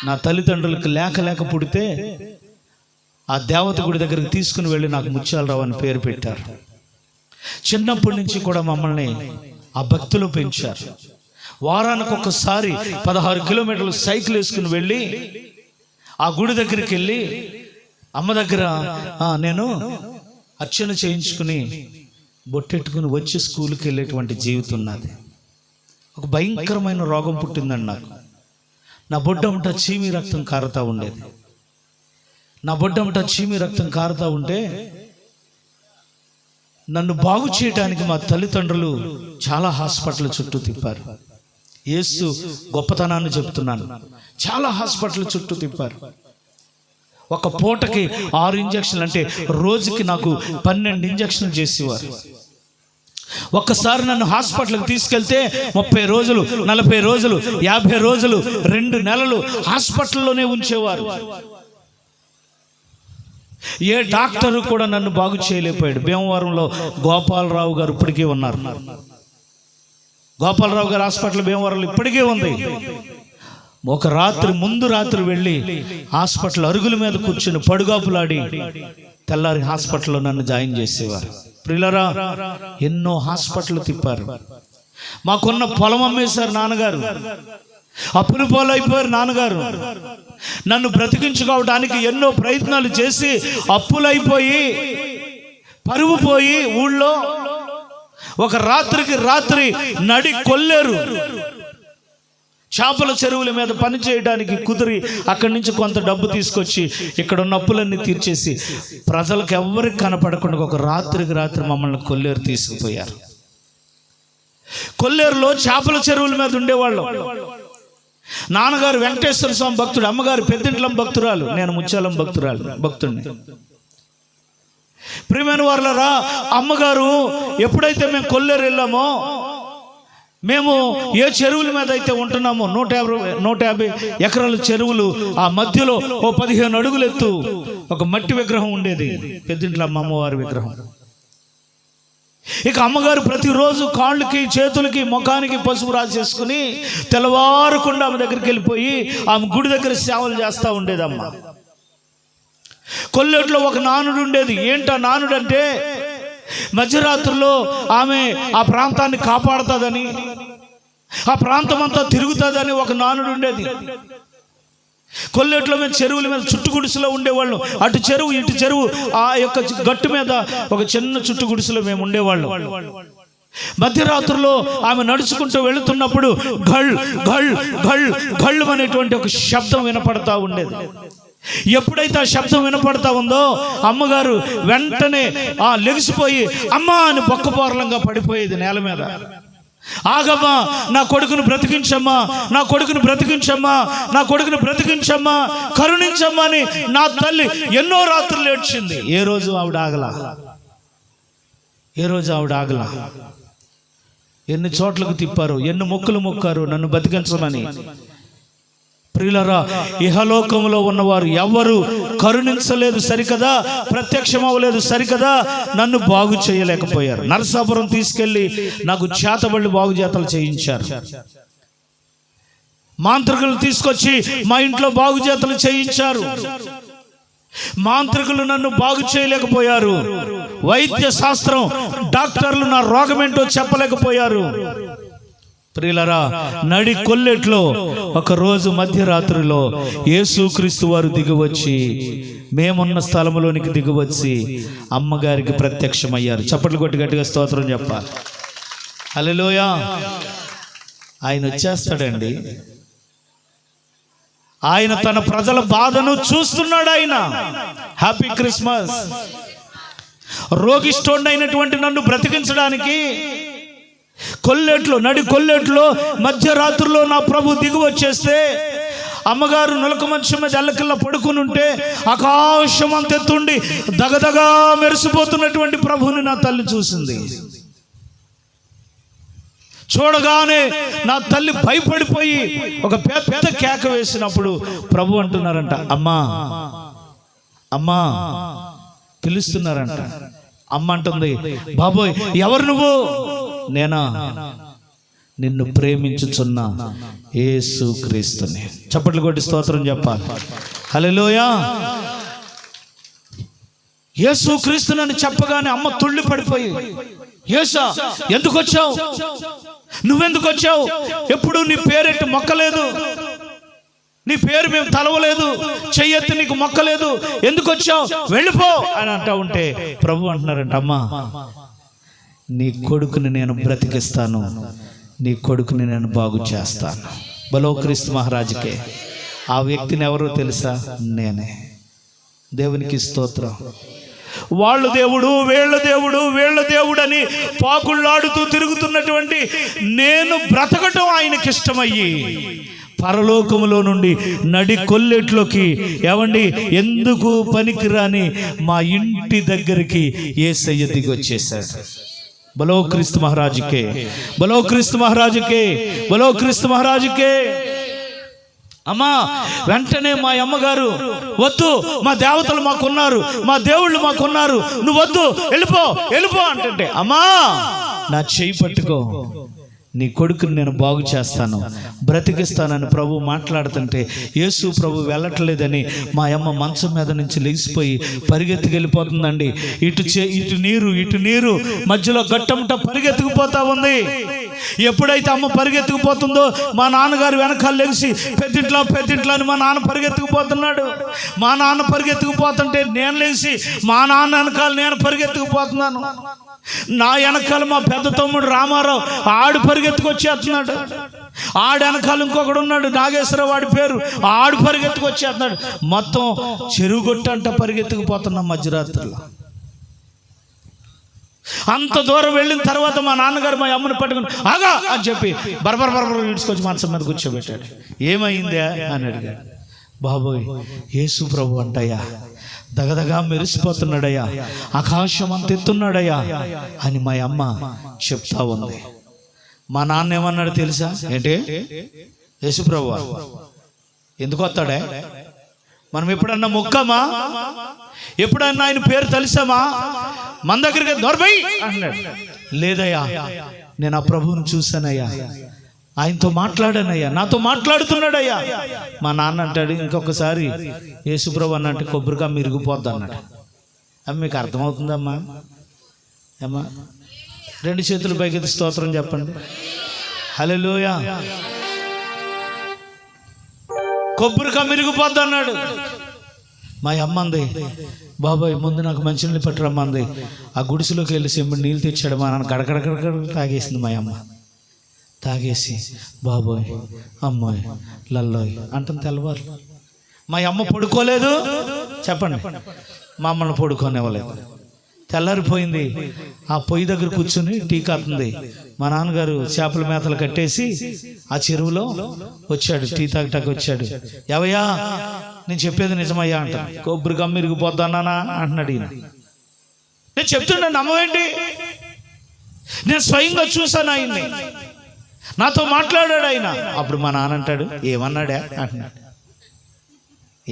నా తల్లిదండ్రులకు లేక పుడితే ఆ దేవత గుడి దగ్గరికి తీసుకుని వెళ్ళి నాకు ముత్యాలరావు అని పేరు పెట్టారు. చిన్నప్పటి నుంచి కూడా మమ్మల్ని ఆ భక్తిలో పెంచారు. వారానికి ఒక్కసారి 16 కిలోమీటర్లు సైకిల్ వేసుకుని వెళ్ళి ఆ గుడి దగ్గరికి వెళ్ళి అమ్మ దగ్గర నేను అర్చన చేయించుకుని బొట్టెట్టుకుని వచ్చి స్కూల్కి వెళ్ళేటువంటి జీవితం నాది. ఒక భయంకరమైన రోగం పుట్టిందండి నాకు. నా బొడ్డమ్మట చీమి రక్తం కారుతూ ఉండేది. నా బొడ్డమ్మట చీమి రక్తం కారుతూ ఉంటే నన్ను బాగు చేయడానికి మా తల్లిదండ్రులు చాలా హాస్పిటల్ చుట్టూ తిప్పారు. యేసు గొప్పతనాన్ని చెప్తున్నాను. చాలా హాస్పిటల్ చుట్టూ తిప్పారు. ఒక పూటకి 6 ఇంజక్షన్లు, అంటే రోజుకి నాకు 12 ఇంజక్షన్లు చేసేవారు. ఒక్కసారి నన్ను హాస్పిటల్కి తీసుకెళ్తే 30 రోజులు, 40 రోజులు, 50 రోజులు, 2 నెలలు హాస్పిటల్లోనే ఉంచేవారు. ఏ డాక్టరు కూడా నన్ను బాగు చేయలేకపోయాడు. భీమవరంలో గోపాలరావు గారు ఇప్పటికీ ఉన్నారు. గోపాలరావు గారు హాస్పిటల్ భీమవరంలో ఇప్పటికీ ఉంది. ఒక రాత్రి ముందు రాత్రి వెళ్ళి హాస్పిటల్ అరుగుల మీద కూర్చుని పడుగాపులాడి తెల్లారి హాస్పిటల్లో నన్ను జాయిన్ చేసేవారు. ప్రియులారా, ఎన్నో హాస్పిటల్ తిప్పారు. మాకున్న పొలం అమ్మేశారు నాన్నగారు. అప్పులు పాలైపోయారు నాన్నగారు. నన్ను బ్రతికించుకోవడానికి ఎన్నో ప్రయత్నాలు చేసి అప్పులైపోయి పరువు పోయి ఊళ్ళో ఒక రాత్రికి రాత్రి నడి కొల్లేరు చేపల చెరువుల మీద పని చేయడానికి కుదిరి అక్కడి నుంచి కొంత డబ్బు తీసుకొచ్చి ఇక్కడ ఉన్న అప్పులన్నీ తీర్చేసి ప్రజలకు ఎవరికి కనపడకుండా ఒక రాత్రికి రాత్రి మమ్మల్ని కొల్లేరు తీసుకుపోయారు. కొల్లేరులో చేపల చెరువుల మీద ఉండేవాళ్ళం. నాన్నగారు వెంకటేశ్వర స్వామి భక్తుడు, అమ్మగారు పెద్దింట్లం భక్తురాలు, నేను ముత్యాలం భక్తుడిని. ప్రియమైన వారలారా, అమ్మగారు ఎప్పుడైతే మేము కొల్లేరు వెళ్ళామో, మేము ఏ చెరువుల మీద అయితే ఉంటున్నామో 150 ఎకరాల చెరువులు, ఆ మధ్యలో ఓ 15 అడుగులు ఎత్తు ఒక మట్టి విగ్రహం ఉండేది, పెద్దింట్ల అమ్మవారి విగ్రహం. ఇక అమ్మగారు ప్రతిరోజు కాళ్ళకి, చేతులకి, ముఖానికి పసుపు రాసేసుకుని తెల్లవారకుండా ఆమె దగ్గరికి వెళ్ళిపోయి ఆమె గుడి దగ్గర సేవలు చేస్తూ ఉండేది అమ్మ. కొల్లేట్లో ఒక నానుడు ఉండేది. ఏంటా నానుడు అంటే, మధ్యరాత్రుల్లో ఆమె ఆ ప్రాంతాన్ని కాపాడుతుందని, ఆ ప్రాంతం అంతా తిరుగుతుందని ఒక నానుడు ఉండేది. కొల్లేట్లో మేము చెరువుల మీద చుట్టు గుడిసెలో ఉండేవాళ్ళం. అటు చెరువు ఇటు చెరువు, ఆ యొక్క గట్టు మీద ఒక చిన్న చుట్టు గుడిసెలో మేము ఉండేవాళ్ళం. మధ్యరాత్రుల్లో ఆమె నడుచుకుంటూ వెళుతున్నప్పుడు ఘల్ ఘల్ ఘల్ ఘళ్ళు అనేటువంటి ఒక శబ్దం వినపడతా ఉండేది. ఎప్పుడైతే ఆ శబ్దం వినపడతా ఉందో అమ్మగారు వెంటనే లెగిసిపోయి అమ్మా అని బొక్కబోర్లంగా పడిపోయేది నేల మీద. ఆగమ్మా, నా కొడుకును బ్రతికించమ్మా, నా కొడుకును బ్రతికించమ్మా, నా కొడుకును బ్రతికించమ్మా, కరుణించమ్మా అని నా తల్లి ఎన్నో రాత్రులు ఏడ్చింది. ఏ రోజు ఆవిడ ఆగలా. ఎన్ని చోట్లకు తిప్పారు, ఎన్ని మొక్కులు మొక్కారు నన్ను బతికించమని. ప్రియులారా, ఇహలోకంలో ఉన్నవారు ఎవరు కరుణించలేదు సరికదా, ప్రత్యక్షమవ్వలేదు సరికదా, నన్ను బాగు చేయలేకపోయారు. నరసాపురం తీసుకెళ్లి నాకు చేతబళ్ళు బాగుజేతలు చేయించారు. మాంత్రికులు తీసుకొచ్చి మా ఇంట్లో బాగుజేతలు చేయించారు. మాంత్రికులు నన్ను బాగు చేయలేకపోయారు. వైద్య శాస్త్రం డాక్టర్లు నా రోగమేంటో చెప్పలేకపోయారు. ప్రియులారా, నడి కొల్లేట్లో ఒకరోజు మధ్యరాత్రిలో యేసుక్రీస్తు వారు దిగివచ్చి మేమున్న స్థలంలోనికి దిగివచ్చి అమ్మగారికి ప్రత్యక్షమయ్యారు. చప్పట్లు కొట్టి గట్టిగా స్తోత్రం చెప్పాలి. హల్లెలూయా. ఆయన వచ్చేస్తాడండి. ఆయన తన ప్రజల బాధను చూస్తున్నాడు. ఆయన హ్యాపీ క్రిస్మస్. రోగిష్ఠుండి అయినటువంటి నన్ను బ్రతికించడానికి నడి కొల్లేట్లో మధ్యరాత్రిలో నా ప్రభు దిగి వచ్చేస్తే, అమ్మగారు నులక మంచం మీద ఎల్లకిల్లా పడుకుని ఉంటే ఆకాశం అంతెత్తుండి దగదగా మెరిసిపోతున్నటువంటి ప్రభుని నా తల్లి చూసింది. చూడగానే నా తల్లి భయపడిపోయి ఒక పెద్ద కేక వేసినప్పుడు ప్రభు అంటున్నారంట, అమ్మా అమ్మా పిలుస్తున్నారంట. అమ్మ అంటుంది, బాబోయ్ ఎవరు నువ్వు? నేనా? నిన్ను ప్రేమించుచున్న యేసు క్రీస్తుని. చప్పట్లు కొట్టి స్తోత్రం చెప్పాలి. హల్లెలూయా. యేసు క్రీస్తునని చెప్పగానే అమ్మ తుళ్ళి పడిపోయి, యేసా ఎందుకు వచ్చావు, నువ్వెందుకు వచ్చావు, ఎప్పుడు నీ పేరెట్టి మొక్కలేదు, నీ పేరు మేము తలవలేదు, చెయ్యెత్తి నీకు మొక్కలేదు, ఎందుకు వచ్చావు, వెళ్ళిపో అని అంటా ఉంటే ప్రభు అంటున్నారంట, అమ్మా నీ కొడుకుని నేను బ్రతికిస్తాను, నీ కొడుకుని నేను బాగు చేస్తాను. బలో క్రీస్తు మహారాజుకే. ఆ వ్యక్తిని ఎవరో తెలుసా? నేనే. దేవునికి స్తోత్రం. వాళ్ళు దేవుడు, వీళ్ళ దేవుడు, వీళ్ళ దేవుడు అని పాకుళ్ళాడుతూ తిరుగుతున్నటువంటి నేను బ్రతకటం ఆయనకి ఇష్టమయ్యి పరలోకములో నుండి నడి కొల్లెట్లోకి, ఏమండి ఎందుకు పనికిరాని మా ఇంటి దగ్గరికి యేసయ్య దిగి వచ్చేసాడు. బలో క్రీస్తు మహారాజుకే, బలో క్రీస్తు మహారాజుకే, బలో క్రీస్తు మహారాజుకే. అమ్మా వెంటనే మా అమ్మగారు, వద్దు, మా దేవతలు మాకున్నారు, మా దేవుళ్ళు మాకున్నారు, నువ్వు వద్దు, వెళ్ళిపో వెళ్ళిపో అంటుంటే, అమ్మా నా చేయి పట్టుకో, నీ కొడుకుని నేను బాగు చేస్తాను, బ్రతికిస్తానని ప్రభు మాట్లాడుతుంటే యేసు ప్రభు వెళ్ళట్లేదని మా అమ్మ మంచం మీద నుంచి లెగిసిపోయి పరిగెత్తుకెళ్ళిపోతుందండి. ఇటు నీరు మధ్యలో గట్టంట పరిగెత్తుకుపోతా ఉంది. ఎప్పుడైతే అమ్మ పరిగెత్తుకుపోతుందో మా నాన్నగారు వెనకాల లెగిసి పెద్దింట్లో అని మా నాన్న పరిగెత్తుకుపోతున్నాడు. మా నాన్న పరిగెత్తుకుపోతుంటే నేను లెగిసి మా నాన్న వెనకాల నేను పరిగెత్తుకుపోతున్నాను. నా వెనకాల మా పెద్ద తమ్ముడు రామారావు ఆడు పరిగెత్తుకొచ్చేస్తున్నాడు. ఆడు వెనకాల ఇంకొకడు ఉన్నాడు నాగేశ్వరరావు, వాడి పేరు, ఆడు పరిగెత్తుకొచ్చేస్తున్నాడు. మొత్తం చెరువుగొట్టంట పరిగెత్తుకుపోతున్నాం మధ్యరాత్రిలో. అంత దూరం వెళ్ళిన తర్వాత మా నాన్నగారు మా అమ్మని పట్టుకుని ఆగా అని చెప్పి బరబర ఈడ్చుకొచ్చి మంచం మీద కూర్చోబెట్టాడు. ఏమైందా అని అడిగాడు. బాబోయ్ యేసు ప్రభు అంటయ్యా దగదగా మెరిసిపోతున్నాడయ్యా, ఆకాశం అంత ఎత్తున్నాడయ్యా అని మా అమ్మ చెప్తా ఉంది. మా నాన్న ఏమన్నాడు తెలుసా? ఏంటి యేసు ప్రభు ఎందుకు వస్తాడే, మనం ఎప్పుడన్నా మొక్కమా, ఎప్పుడన్నా ఆయన పేరు తెలిసామా, మన దగ్గరికి దొరబై అన్నాడు. లేదయ్యా నేను ఆ ప్రభువుని చూశానయ్యా, ఆయనతో మాట్లాడానయ్యా, నాతో మాట్లాడుతున్నాడయ్యా. మా నాన్న అంటాడు, ఇంకొకసారి యేసుప్రభు అన్నట్టు కొబ్బరిగా మిరిగిపోద్ది అన్నాడు. అమ్మ మీకు అర్థమవుతుందమ్మా? అమ్మా రెండు చేతులు పైకి స్తోత్రం చెప్పండి. హల్లెలూయా. కొబ్బరిగా మిరిగిపోద్ది అన్నాడు. మా అమ్మ అంది, బాబాయ్ ముందు నాకు మంచినీళ్ళు పట్టురమ్మంది. ఆ గుడిసెలోకి వెళ్ళి సెంబడి నీళ్ళు తెచ్చాడు. మా నాన్న గడగడగడ తాగేసింది. మా అమ్మ తాగేసి బాబోయ్ అమ్మాయి లల్లోయ్ అంటుంది. తెల్లవారు మా అమ్మ పడుకోలేదు, చెప్పండి, మా అమ్మను పడుకోనివ్వలేదు. తెల్లారిపోయింది. ఆ పొయ్యి దగ్గర కూర్చుని టీ కాతుంది. మా నాన్నగారు చేపల మేతలు కట్టేసి ఆ చెరువులో వచ్చాడు, టీ తాగటానికి వచ్చాడు. ఎవయ్యా నేను చెప్పేది నిజమయ్యా అంటాను. కొబ్బరి గమ్మ ఇరిగిపోతానా అంటున్నాడు ఈయన. నేను చెప్తున్నాను నమ్మవేంటి, నేను స్వయంగా చూశాను ఆయన్ని, నాతో మాట్లాడాడు ఆయన. అప్పుడు మా నాన్న అంటాడు, ఏమన్నాడే అంటున్నాడు.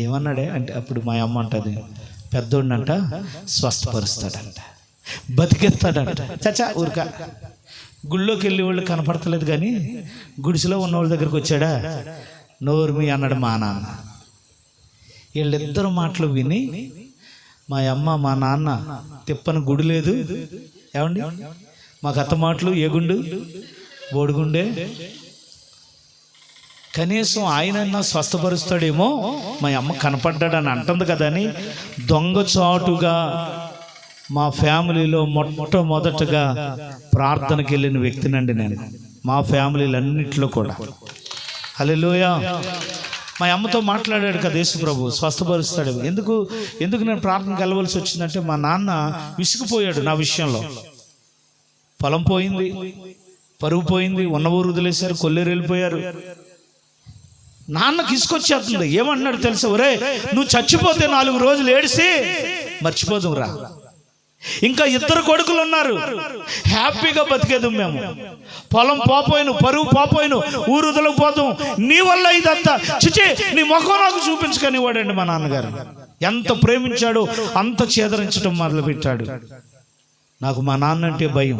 ఏమన్నాడే అంటే అప్పుడు మా అమ్మ అంటది, పెద్దోడినంట స్వస్థపరుస్తాడంట, బతికేస్తాడంట. చచ్చా ఊరిక గుళ్ళోకి వెళ్ళి వాళ్ళు కనపడతలేదు కానీ గుడిసెలో ఉన్న వాళ్ళ దగ్గరికి వచ్చాడా, నోరుమి అన్నాడు మా నాన్న. వీళ్ళిద్దరు మాటలు విని మా అమ్మ మా నాన్న తిప్పని గుడి లేదు, ఏమండి మాకు అత్త మాటలు ఏ గుండు బోడిగుండే, కనీసం ఆయనన్నా స్వస్థపరుస్తాడేమో, మా అమ్మ కనపడ్డాడని అంటుంది కదా అని దొంగచాటుగా మా ఫ్యామిలీలో మొట్టమొదటగా ప్రార్థనకి వెళ్ళిన వ్యక్తినండి నేను, మా ఫ్యామిలీలన్నింటిలో కూడా. హల్లెలూయా. మా అమ్మతో మాట్లాడాడు కదా యేసు ప్రభు, స్వస్థపరుస్తాడు. ఎందుకు నేను ప్రార్థనకి వెళ్ళవలసి వచ్చిందంటే మా నాన్న విసిగిపోయాడు నా విషయంలో. పొలం పోయింది, పరువు పోయింది, ఉన్న ఊరు వదిలేశారు, కొల్లేరు వెళ్ళిపోయారు. నాన్నకి ఇసుకొచ్చేస్తుంది. ఏమన్నాడు తెలుసా, ఒరే నువ్వు చచ్చిపోతే 4 రోజులు ఏడిసి మర్చిపోదుం రా, ఇంకా 2 కొడుకులు ఉన్నారు, హ్యాపీగా బతికేదు మేము, పొలం పోపోయిను, పరువు పోపోయిను, ఊరు వదలకపోతాం, నీ వల్ల ఇదంతా చిచి నీ ముఖం నాకు చూపించుకొని వాడండి మా నాన్నగారు. ఎంత ప్రేమించాడో అంత చేదరించడం మొదలుపెట్టాడు. నాకు మా నాన్న అంటే భయం.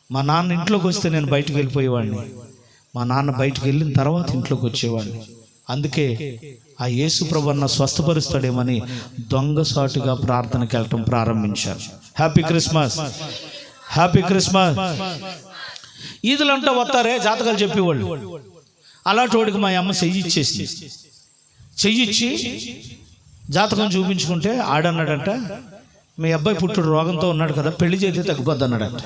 మా నాన్న ఇంట్లోకి వస్తే నేను బయటకు వెళ్ళిపోయేవాడిని, మా నాన్న బయటకు వెళ్ళిన తర్వాత ఇంట్లోకి వచ్చేవాడిని. అందుకే ఆ యేసు ప్రభువును స్వస్థపరుస్తాడేమని దొంగసాటుగా ప్రార్థనకి వెళ్ళటం ప్రారంభించారు. Happy Christmas, happy Christmas. ఈదులంటే వస్తారే జాతకాలు చెప్పేవాళ్ళు. అలాంటి వాడికి మా అమ్మ చెయ్యిచ్చి జాతకం చూపించుకుంటే ఆడన్నాడంట, మీ అబ్బాయి పుట్టుడు రోగంతో ఉన్నాడు కదా, పెళ్లి చేస్తే తగ్గిపోద్ది అన్నాడంట.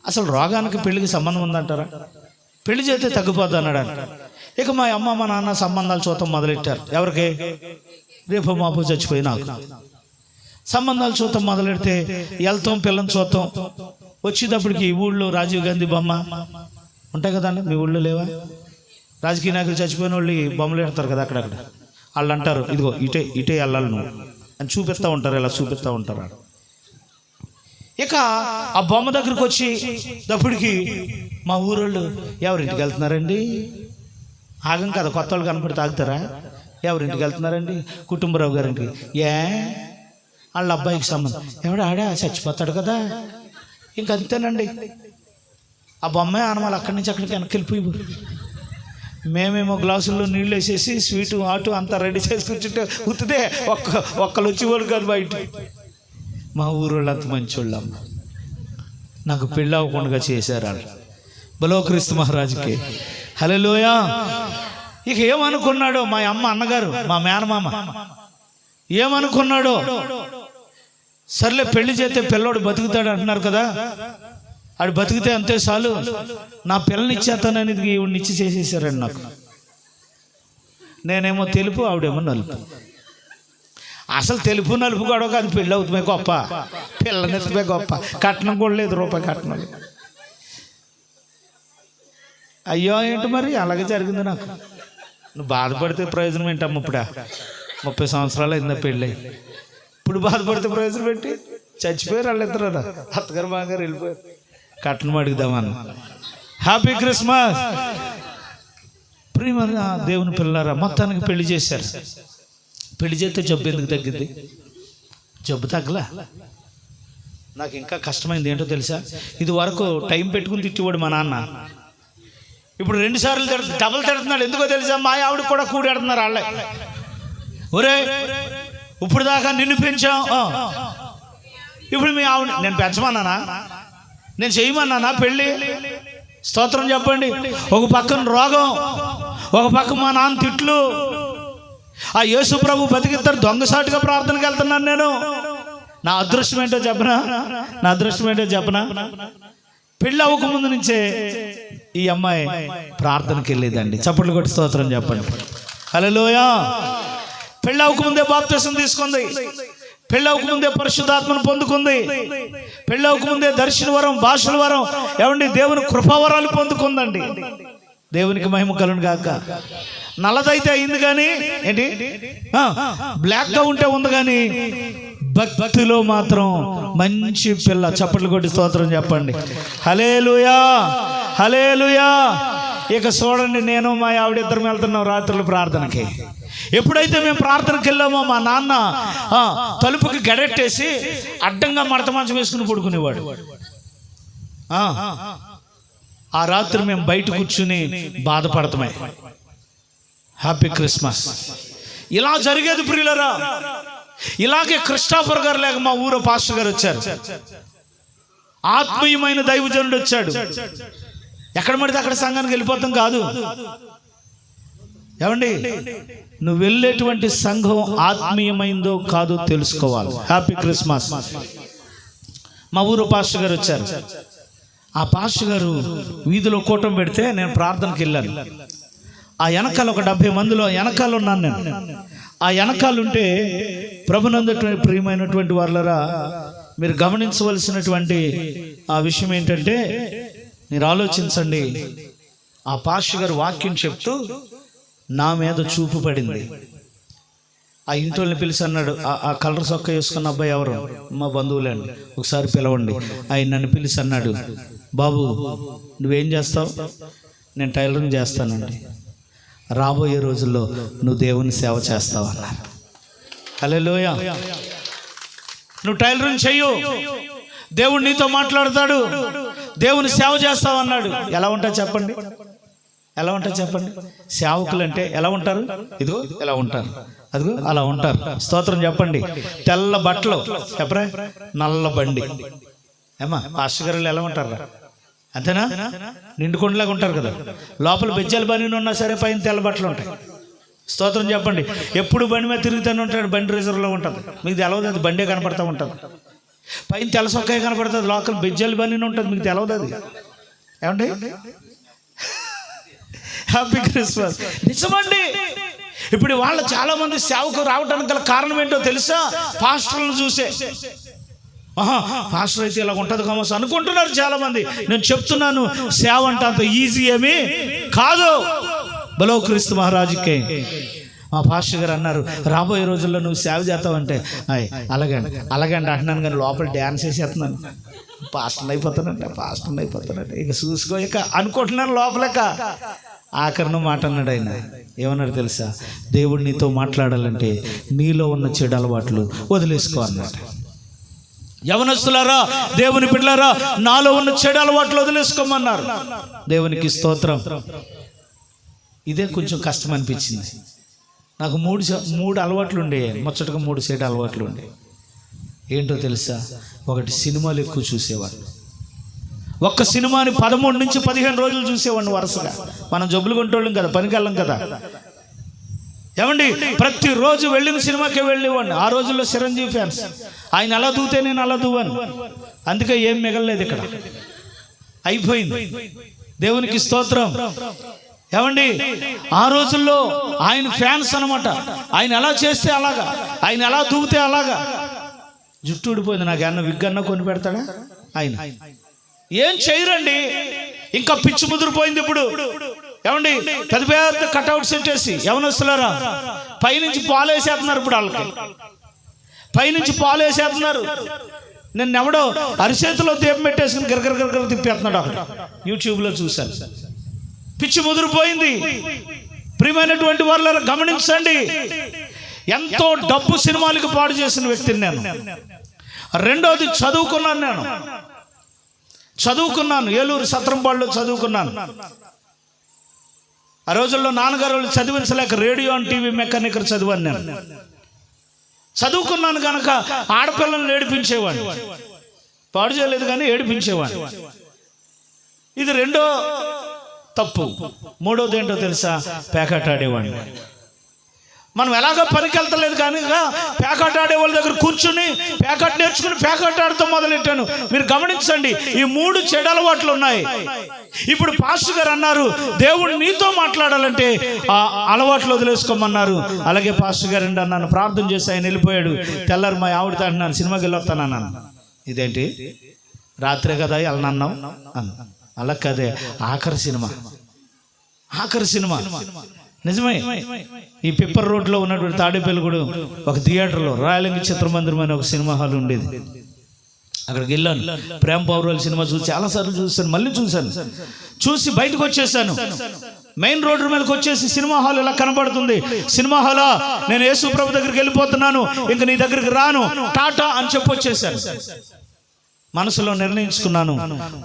అసలు రోగానికి పెళ్లికి సంబంధం ఉందంటారా? పెళ్లి చేస్తే తగ్గిపోద్ది అన్నాడంట. ఇక మా అమ్మ మా నాన్న సంబంధాలు చూడటం మొదలెట్టారు. ఎవరికి? రేపు మాపు చచ్చిపోయి నాకు సంబంధాలు చూడటం మొదలెడితే వెళ్తాం, పిల్లని చూద్దాం. వచ్చేటప్పటికి ఈ ఊళ్ళో రాజీవ్ గాంధీ బొమ్మ ఉంటాయి కదండి, మీ ఊళ్ళో లేవా? రాజకీయ నాయకులు చచ్చిపోయిన వాళ్ళు బొమ్మలు పెడతారు కదా అక్కడక్కడ. వాళ్ళు అంటారు, ఇదిగో ఇటే వెళ్ళాలి నువ్వు అని చూపిస్తూ ఉంటారు, ఇలా చూపిస్తూ ఉంటారు. ఇక ఆ బొమ్మ దగ్గరికి వచ్చి అప్పటికి మా ఊరోళ్ళు, ఎవరింటికి వెళ్తున్నారండి? ఆగం కదా, కొత్త వాళ్ళు కనపడితే ఆగుతారా? ఎవరింటికి వెళ్తున్నారండి? కుటుంబరావు గారింటికి. వాళ్ళ అబ్బాయికి సంబంధం. ఆడా చచ్చిపోతాడు కదా, ఇంకంతేనండి. ఆ బొమ్మే ఆనమాలు అక్కడి నుంచి అక్కడికి వెనక్కి వెళ్ళిపోయి, మేమేమో గ్లాసుల్లో నీళ్ళు వేసేసి స్వీటు ఆటు అంతా రెడీ చేసి కూర్చుంటే ఉత్తితే ఒక్కళ్ళు వచ్చేవాళ్ళు కాదు బయట. మా ఊరోళ్ళు అంత మంచోళ్ళు. అమ్మ నాకు పెళ్ళి అవ్వకుండా చేశారు వాళ్ళు. బలో క్రీస్తు మహారాజుకి హల్లెలూయా. ఇక ఏమనుకున్నాడో మా అమ్మ అన్నగారు, మా మేనమామ ఏమనుకున్నాడో, సర్లే పెళ్లి చేస్తే పిల్లోడు బతుకుతాడు అంటున్నారు కదా, ఆడు బతికితే అంతే చాలు, నా పిల్లని ఇచ్చేస్తానని ఈవిడిని ఇచ్చి చేసేసారండి నాకు. నేనేమో తెలుపు, ఆవిడేమో నలుపు. అసలు తెలుపు నలుపు కూడా కాదు, పెళ్ళి అవుతుమే గొప్ప, పిల్లనెత్తమే గొప్ప. కట్నం కూడా లేదు, రూపాయి కట్నం. అయ్యో ఏంటి మరి అలాగే జరిగింది నాకు. నువ్వు బాధపడితే ప్రయోజనం ఏంటమ్మ? ఇప్పుడా 30 సంవత్సరాలు అయిందా పెళ్ళి? ఇప్పుడు బాధపడితే ప్రయోజనం పెట్టి చచ్చిపోయారు వాళ్ళిద్దరు, అత్తగారు బాగారు వెళ్ళిపోయారు. కట్నం అడుగుదామన్న. Happy Christmas. ప్రియమైన దేవుని పిల్లలారా, మొత్తానికి పెళ్లి చేశారు. పెళ్లి చేస్తే జబ్బు ఎందుకు తగ్గింది? జబ్బు తగ్గలా. నాకు ఇంకా కష్టమైంది ఏంటో తెలుసా? ఇది వరకు టైం పెట్టుకుని తిట్టేవాడు మా నాన్న, ఇప్పుడు 2 సార్లు డబల్ తిడుతున్నాడు. ఎందుకో తెలుసా? మా ఆవిడ కూడా కూడెడుతున్నారు వాళ్ళే. ఒరే ఇప్పుడు దాకా నిన్ను పెంచాం, ఇప్పుడు మీ ఆవిడ నేను పెంచమన్నానా? నేను చేయమన్నానా పెళ్ళి? స్తోత్రం చెప్పండి. ఒక పక్కన రోగం, ఒక పక్క మా నాన్న తిట్లు. ఆ యేసు ప్రభు బతికిద్దరు దొంగసాటుగా ప్రార్థనకి వెళ్తున్నాను నేను. నా అదృష్టం ఏంటో చెప్పనా? పెళ్ళి అవ్వకముందు నుంచే ఈ అమ్మాయి ప్రార్థనకి వెళ్ళేదండి. చప్పట్లు కొట్టి స్తోత్రం చెప్పండి. హల్లెలూయా. పెళ్ళి అవ్వకముందే బాప్తిసం తీసుకుంది, పెళ్ళి అవ్వకముందే పరిశుద్ధాత్మను పొందుకుంది, పెళ్ళి అవ్వకముందే దర్శన వరం, భాషల వరం, ఏమండి దేవుని కృపావరాలు పొందుకుందండి. దేవునికి మహిమ కలుగును గాక. నల్లదైతే అయింది కానీ ఏంటి, బ్లాక్గా ఉంటే ఉంది కానీ భక్తిలో మాత్రం మంచి పిల్ల. చప్పట్లు కొట్టి స్తోత్రం చెప్పండి. హల్లెలూయా, హల్లెలూయా. ఇక చూడండి, నేను మా ఆవిడ ఇద్దరం వెళ్తున్నాం రాత్రులు ప్రార్థనకి. ఎప్పుడైతే మేము ప్రార్థనకి వెళ్ళామో మా నాన్న తలుపుకి గడెట్టేసి అడ్డంగా మడత మంచం వేసుకుని పడుకునేవాడు. ఆ రాత్రి మేము బయట కూర్చుని బాధపడతామే. Happy Christmas. ఇలా జరిగేది ప్రియులరా. ఇలాగే క్రిస్టోఫర్ గారు లేక మా ఊరు పాస్టర్ గారు వచ్చారు. ఆత్మీయమైన దైవజనుడు వచ్చాడు. ఎక్కడ పడితే అక్కడ సంఘానికి వెళ్ళిపోతాం కాదు. ఏమండి, నువ్వు వెళ్ళేటువంటి సంఘం ఆత్మీయమైందో కాదో తెలుసుకోవాలి. Happy Christmas. మా ఊరు పాస్టర్ గారు వచ్చారు. ఆ పాస్టర్ గారు వీధిలో కూటం పెడితే నేను ప్రార్థనకి వెళ్ళాను. ఆ వెనకాల ఒక 70 మందిలో వెనకాల ఉన్నాను నేను. ఆ వెనకాలంటే ప్రభునందటువంటి ప్రియమైనటువంటి వారులరా, మీరు గమనించవలసినటువంటి ఆ విషయం ఏంటంటే, మీరు ఆలోచించండి. ఆ పాస్టర్ గారు వాక్యం చెప్తూ నా మీద చూపు పడింది. ఆ ఇంటోళ్ళని పిలిచి అన్నాడు, ఆ కలర్ సొక్క వేసుకున్న అబ్బాయి ఎవరు? మా బంధువులేండి, ఒకసారి పిలవండి. ఆయన నన్ను పిలిచి అన్నాడు, బాబు నువ్వేం చేస్తావు? నేను టైలరింగ్ చేస్తానండి. రాబోయే రోజుల్లో నువ్వు దేవుని సేవ చేస్తావు అన్నారు. హల్లెలూయా. నువ్వు టైలరింగ్ చెయ్యు, దేవుడు నీతో మాట్లాడతాడు, దేవుని సేవ చేస్తావన్నాడు. ఎలా ఉంటారు చెప్పండి? ఎలా ఉంటారు చెప్పండి? సేవకులు అంటే ఎలా ఉంటారు? ఇదిగో ఎలా ఉంటారు, అదిగో అలా ఉంటారు. స్తోత్రం చెప్పండి. తెల్ల బట్టలు చెప్పరా, నల్ల బండి. ఏమా పాస్టర్ గారు ఎలా ఉంటారు? అంతేనా? నిండుకొండలాగా ఉంటారు కదా. లోపల బెజ్జల బండి ఉన్నా సరే పైన తెల్ల బట్టలు ఉంటాయి. స్తోత్రం చెప్పండి. ఎప్పుడు బండి మీద తిరుగుతూనే ఉంటాడు. బండి రిజర్వ్లో ఉంటుంది. మీకు తెలవదు, అది బండే కనపడుతూ ఉంటుంది. పైన తెల్ల సొక్కాయ కనపడుతుంది, లోకల్ బెజ్జల బండి ఉంటుంది. మీకు తెలవదు అది. ఏమండి? Happy Christmas. నిజమండి. ఇప్పుడు వాళ్ళు చాలా మంది సేవకు రావడానికి గల కారణం ఏంటో తెలుసా? పాస్టర్లను చూసే. పాస్టర్ అయితే ఇలా ఉంటుంది కామోస్ అనుకుంటున్నారు చాలా మంది. నేను చెప్తున్నాను, సేవ అంటే అంత ఈజీ ఏమీ కాదు. బలో క్రీస్తు మహారాజుకే. మా పాస్టర్ గారు అన్నారు, రాబోయే రోజుల్లో నువ్వు సేవ చేస్తావంటే అలాగండి అలాగండి అంటున్నాను, కానీ లోపల డ్యాన్స్ వేసేస్తున్నాను. పాస్టర్లు అయిపోతానంటే ఇక చూసుకో ఇక అనుకుంటున్నాను లోపలక. ఆఖరణ మాట అన్నాడు ఆయన. ఏమన్నాడు తెలుసా? దేవుడు నీతో మాట్లాడాలంటే నీలో ఉన్న చెడు అలవాట్లు వదిలేసుకో అన్నాడు. యవనస్తులారా, దేవుని బిడ్డలారా, నాలో ఉన్న చెడు అలవాట్లు వదిలేసుకోమన్నారు. దేవునికి స్తోత్రం. ఇదే కొంచెం కష్టం అనిపించింది నాకు. మూడు అలవాట్లు ఉండే, ముచ్చటగా 3 చెడు అలవాట్లు ఉండే. ఏంటో తెలుసా? ఒకటి, సినిమాలు ఎక్కువ చూసేవాడు. ఒక్క సినిమాని 13 నుంచి 15 రోజులు చూసేవాడిని వరుసగా. మనం జబ్బులు కొంటోళ్ళం కదా, పనికి వెళ్ళం కదా. ఏమండి? ప్రతిరోజు వెళ్ళిన సినిమాకే వెళ్ళేవాడిని. ఆ రోజుల్లో చిరంజీవి ఫ్యాన్స్. ఆయన అలా దూతే నేను అలా దూవాను. అందుకే ఏం మిగలలేదు ఇక్కడ, అయిపోయింది. దేవునికి స్తోత్రం. ఏమండి? ఆ రోజుల్లో ఆయన ఫ్యాన్స్ అనమాట. ఆయన ఎలా చేస్తే అలాగా, ఆయన ఎలా దూవితే అలాగా. జుట్టు ఊడిపోయింది, నాకు అన్న విగ్గన్న కొని పెడతాడా ఆయన? ఏం చేయరండి. ఇంకా పిచ్చి ముదిరిపోయింది ఇప్పుడు. ఏమండి? పెద్ద పెద్ద కట్అవుట్స్ పెట్టేసి యవనస్తులారా పైనుంచి పాలు వేసేస్తున్నారు. ఇప్పుడు వాళ్ళకి పైనుంచి పాలు వేసేస్తున్నారు. నేను ఎవడో అరిచేతిలో దీపం పెట్టేసుకుని గిరగిర తిప్పేస్తున్నాడు అక్కడ, యూట్యూబ్లో చూశాను. పిచ్చి ముదిరిపోయింది. ప్రియమైనటువంటి వాళ్ళ గమనించండి, ఎంతో డబ్బు సినిమాలకు పాడు చేసిన వ్యక్తిని నేను. రెండోది, చదువుకున్నాను ఏలూరు సత్రంపాడులో చదువుకున్నాను. ఆ రోజుల్లో నాన్నగారు వాళ్ళు చదివించలేక రేడియో అండ్ టీవీ మెకానికల్ చదివాను నేను. చదువుకున్నాను కనుక ఆడపిల్లలను ఏడిపించేవాడిని. పాడు చేయలేదు కానీ ఏడిపించేవాడిని. ఇది రెండో తప్పు. మూడోది ఏంటో తెలుసా? పేకాట ఆడేవాడిని. మనం ఎలాగో పనికి వెళ్తలేదు కానీ పేకాట ఆడే వాళ్ళ దగ్గర కూర్చుని పేకాట నేర్చుకుని పేకాట ఆడుతూ మొదలెట్టాను. మీరు గమనించండి, ఈ 3 చెడు అలవాట్లు ఉన్నాయి. ఇప్పుడు పాస్టర్ గారు అన్నారు, దేవుడు నీతో మాట్లాడాలంటే ఆ అలవాట్లు వదిలేసుకోమన్నారు. అలాగే పాస్టర్ గారు అండి అన్నాను, ప్రార్థన చేసి ఆయన వెళ్ళిపోయాడు. తెల్లారు మా ఆవిడతో అంటున్నాను, సినిమాకి వెళ్ళొస్తానన్నాను. ఇదేంటి రాత్రే కదా వెళ్ళనన్నావు అన్న. అలా కదే, ఆఖరి సినిమా నిజమే. ఈ పిప్పర్ రోడ్లో ఉన్నటువంటి తాడేపల్లిగూడ ఒక థియేటర్లో రాయలింగ చిత్రమందిరం అనే ఒక సినిమా హాల్ ఉండేది. అక్కడికి వెళ్ళాను. ప్రేమ పౌరాల సినిమా చూసి చాలాసార్లు చూశాను, మళ్ళీ చూసి బయటకు వచ్చేసాను. మెయిన్ రోడ్డు మీదకి వచ్చేసి సినిమా హాల్ ఇలా కనబడుతుంది. సినిమా హాలా, నేను యేసు ప్రభు దగ్గరికి వెళ్ళిపోతున్నాను, ఇంక నీ దగ్గరికి రాను, టాటా అని చెప్పొచ్చేసాను. మనసులో నిర్ణయించుకున్నాను,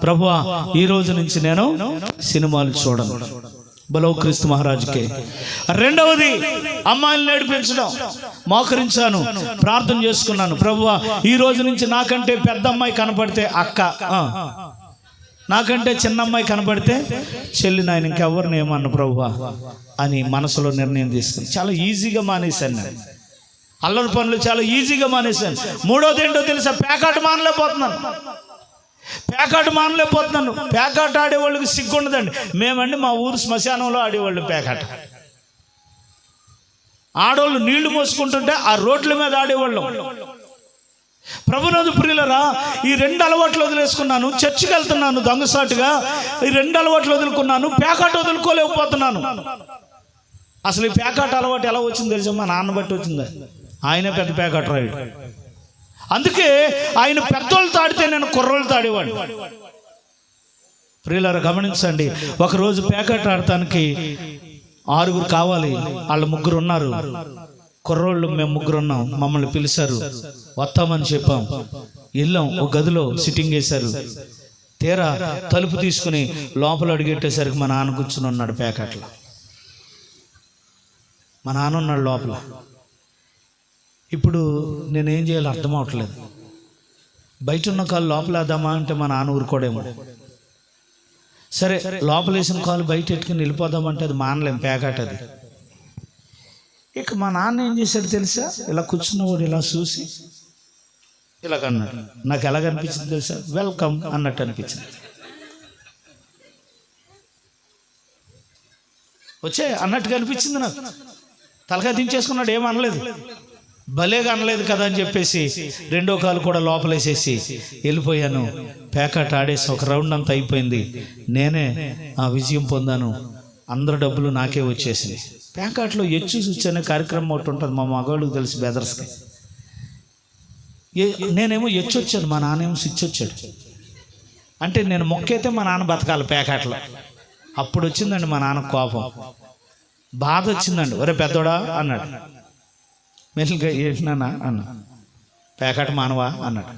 ప్రభువా ఈ రోజు నుంచి నేను సినిమాలు చూడను. బలో క్రీస్తు మహారాజుకే. రెండవది, అమ్మాయిని నేర్పించడం. మోకరించాను, ప్రార్థన చేసుకున్నాను, ప్రభువా ఈ రోజు నుంచి నాకంటే పెద్ద అమ్మాయి కనపడితే అక్క, నాకంటే చిన్న అమ్మాయి కనపడితే చెల్లి, నాయన ఇంకెవరిని ఏమన్నా ప్రభువా అని మనసులో నిర్ణయం తీసుకుని చాలా ఈజీగా మానేశాను. నేను అల్లరి పనులు చాలా ఈజీగా మానేశాను. మూడోది ఏంటో తెలుసా? పేకాట మానలేకపోతున్నాను. పేకాట ఆడేవాళ్ళకి సిగ్గుండదండి. మేమండి మా ఊరు శ్మశానంలో ఆడేవాళ్ళు పేకాట. ఆడవాళ్ళు నీళ్లు మోసుకుంటుంటే ఆ రోడ్ల మీద ఆడేవాళ్ళం. ప్రభునందు ప్రియులరా, ఈ 2 అలవాట్లు వదిలేసుకున్నాను. చర్చికి వెళ్తున్నాను దొంగసాటుగా, ఈ 2 అలవాట్లు వదులుకున్నాను. పేకాట వదులుకోలేకపోతున్నాను. అసలు ఈ పేకాట అలవాటు ఎలా వచ్చింది తెలుసా? మా నాన్న బట్టి వచ్చింది. ఆయనే పెద్ద పేకాట రాయుడు. అందుకే ఆయన పెద్దోళ్ళతో ఆడితే నేను కుర్రోళ్ళతో ఆడేవాడు. ప్రియులారా గమనించండి, ఒకరోజు పేకాట ఆడటానికి 6 కావాలి. వాళ్ళు 3 ఉన్నారు. కుర్రోళ్ళు మేము 3 ఉన్నాం. మమ్మల్ని పిలిచారు, వస్తామని చెప్పాం. వెళ్ళాం, ఒక గదిలో సిట్టింగ్ వేశారు. తీరా తలుపు తీసుకుని లోపల అడిగెట్టేసరికి మా నాన్న కూర్చుని ఉన్నాడు ప్యాకెట్లో. మా నాన్న ఉన్నాడు లోపల. ఇప్పుడు నేనేం చేయాలో అర్థం అవట్లేదు. బయట ఉన్న కాలు లోపల వేద్దామా అంటే మా నాన్న ఊరుకోడేమో. సరే లోపల వేసిన కాలు బయట ఎట్టుకుని వెళ్ళిపోదామంటే అది మానలేం, ప్యాకెట్ అది. ఇక మా నాన్న ఏం చేశాడు తెలుసా? ఇలా కూర్చున్నవాడు ఇలా చూసి ఇలాగన్నాడు. నాకు ఎలాగ అనిపించింది తెలుసా? వెల్కమ్ అన్నట్టు అనిపించింది. వచ్చే అన్నట్టుగా అనిపించింది నాకు. తలకాయ దించేసుకున్నాడు, ఏమనలేదు. భలేగా అనలేదు కదా అని చెప్పేసి రెండో కాలు కూడా లోపలేసేసి వెళ్ళిపోయాను. ప్యాకెట్ ఆడేసి ఒక రౌండ్ అంతా అయిపోయింది. నేనే ఆ విజయం పొందాను. అందరు డబ్బులు నాకే వచ్చేసింది. ప్యాకెట్లో ఎచ్చు స్విచ్ అనే కార్యక్రమం ఒకటి ఉంటుంది, మా మగవాళ్ళకి తెలిసి బెదర్స్కి. నేనేమో ఎచ్చు వచ్చాను, మా నాన్నేమో స్విచ్ వచ్చాడు. అంటే నేను మొక్కైతే మా నాన్న బతకాలి ప్యాకెట్లో. అప్పుడు వచ్చిందండి మా నాన్న కోపం, బాధ వచ్చిందండి. ఒరే పెద్దోడా అన్నాడు. మెల్లిగా ఏంటన్నా అన్నా. ప్యాకెట్ మానవా అన్నాడు.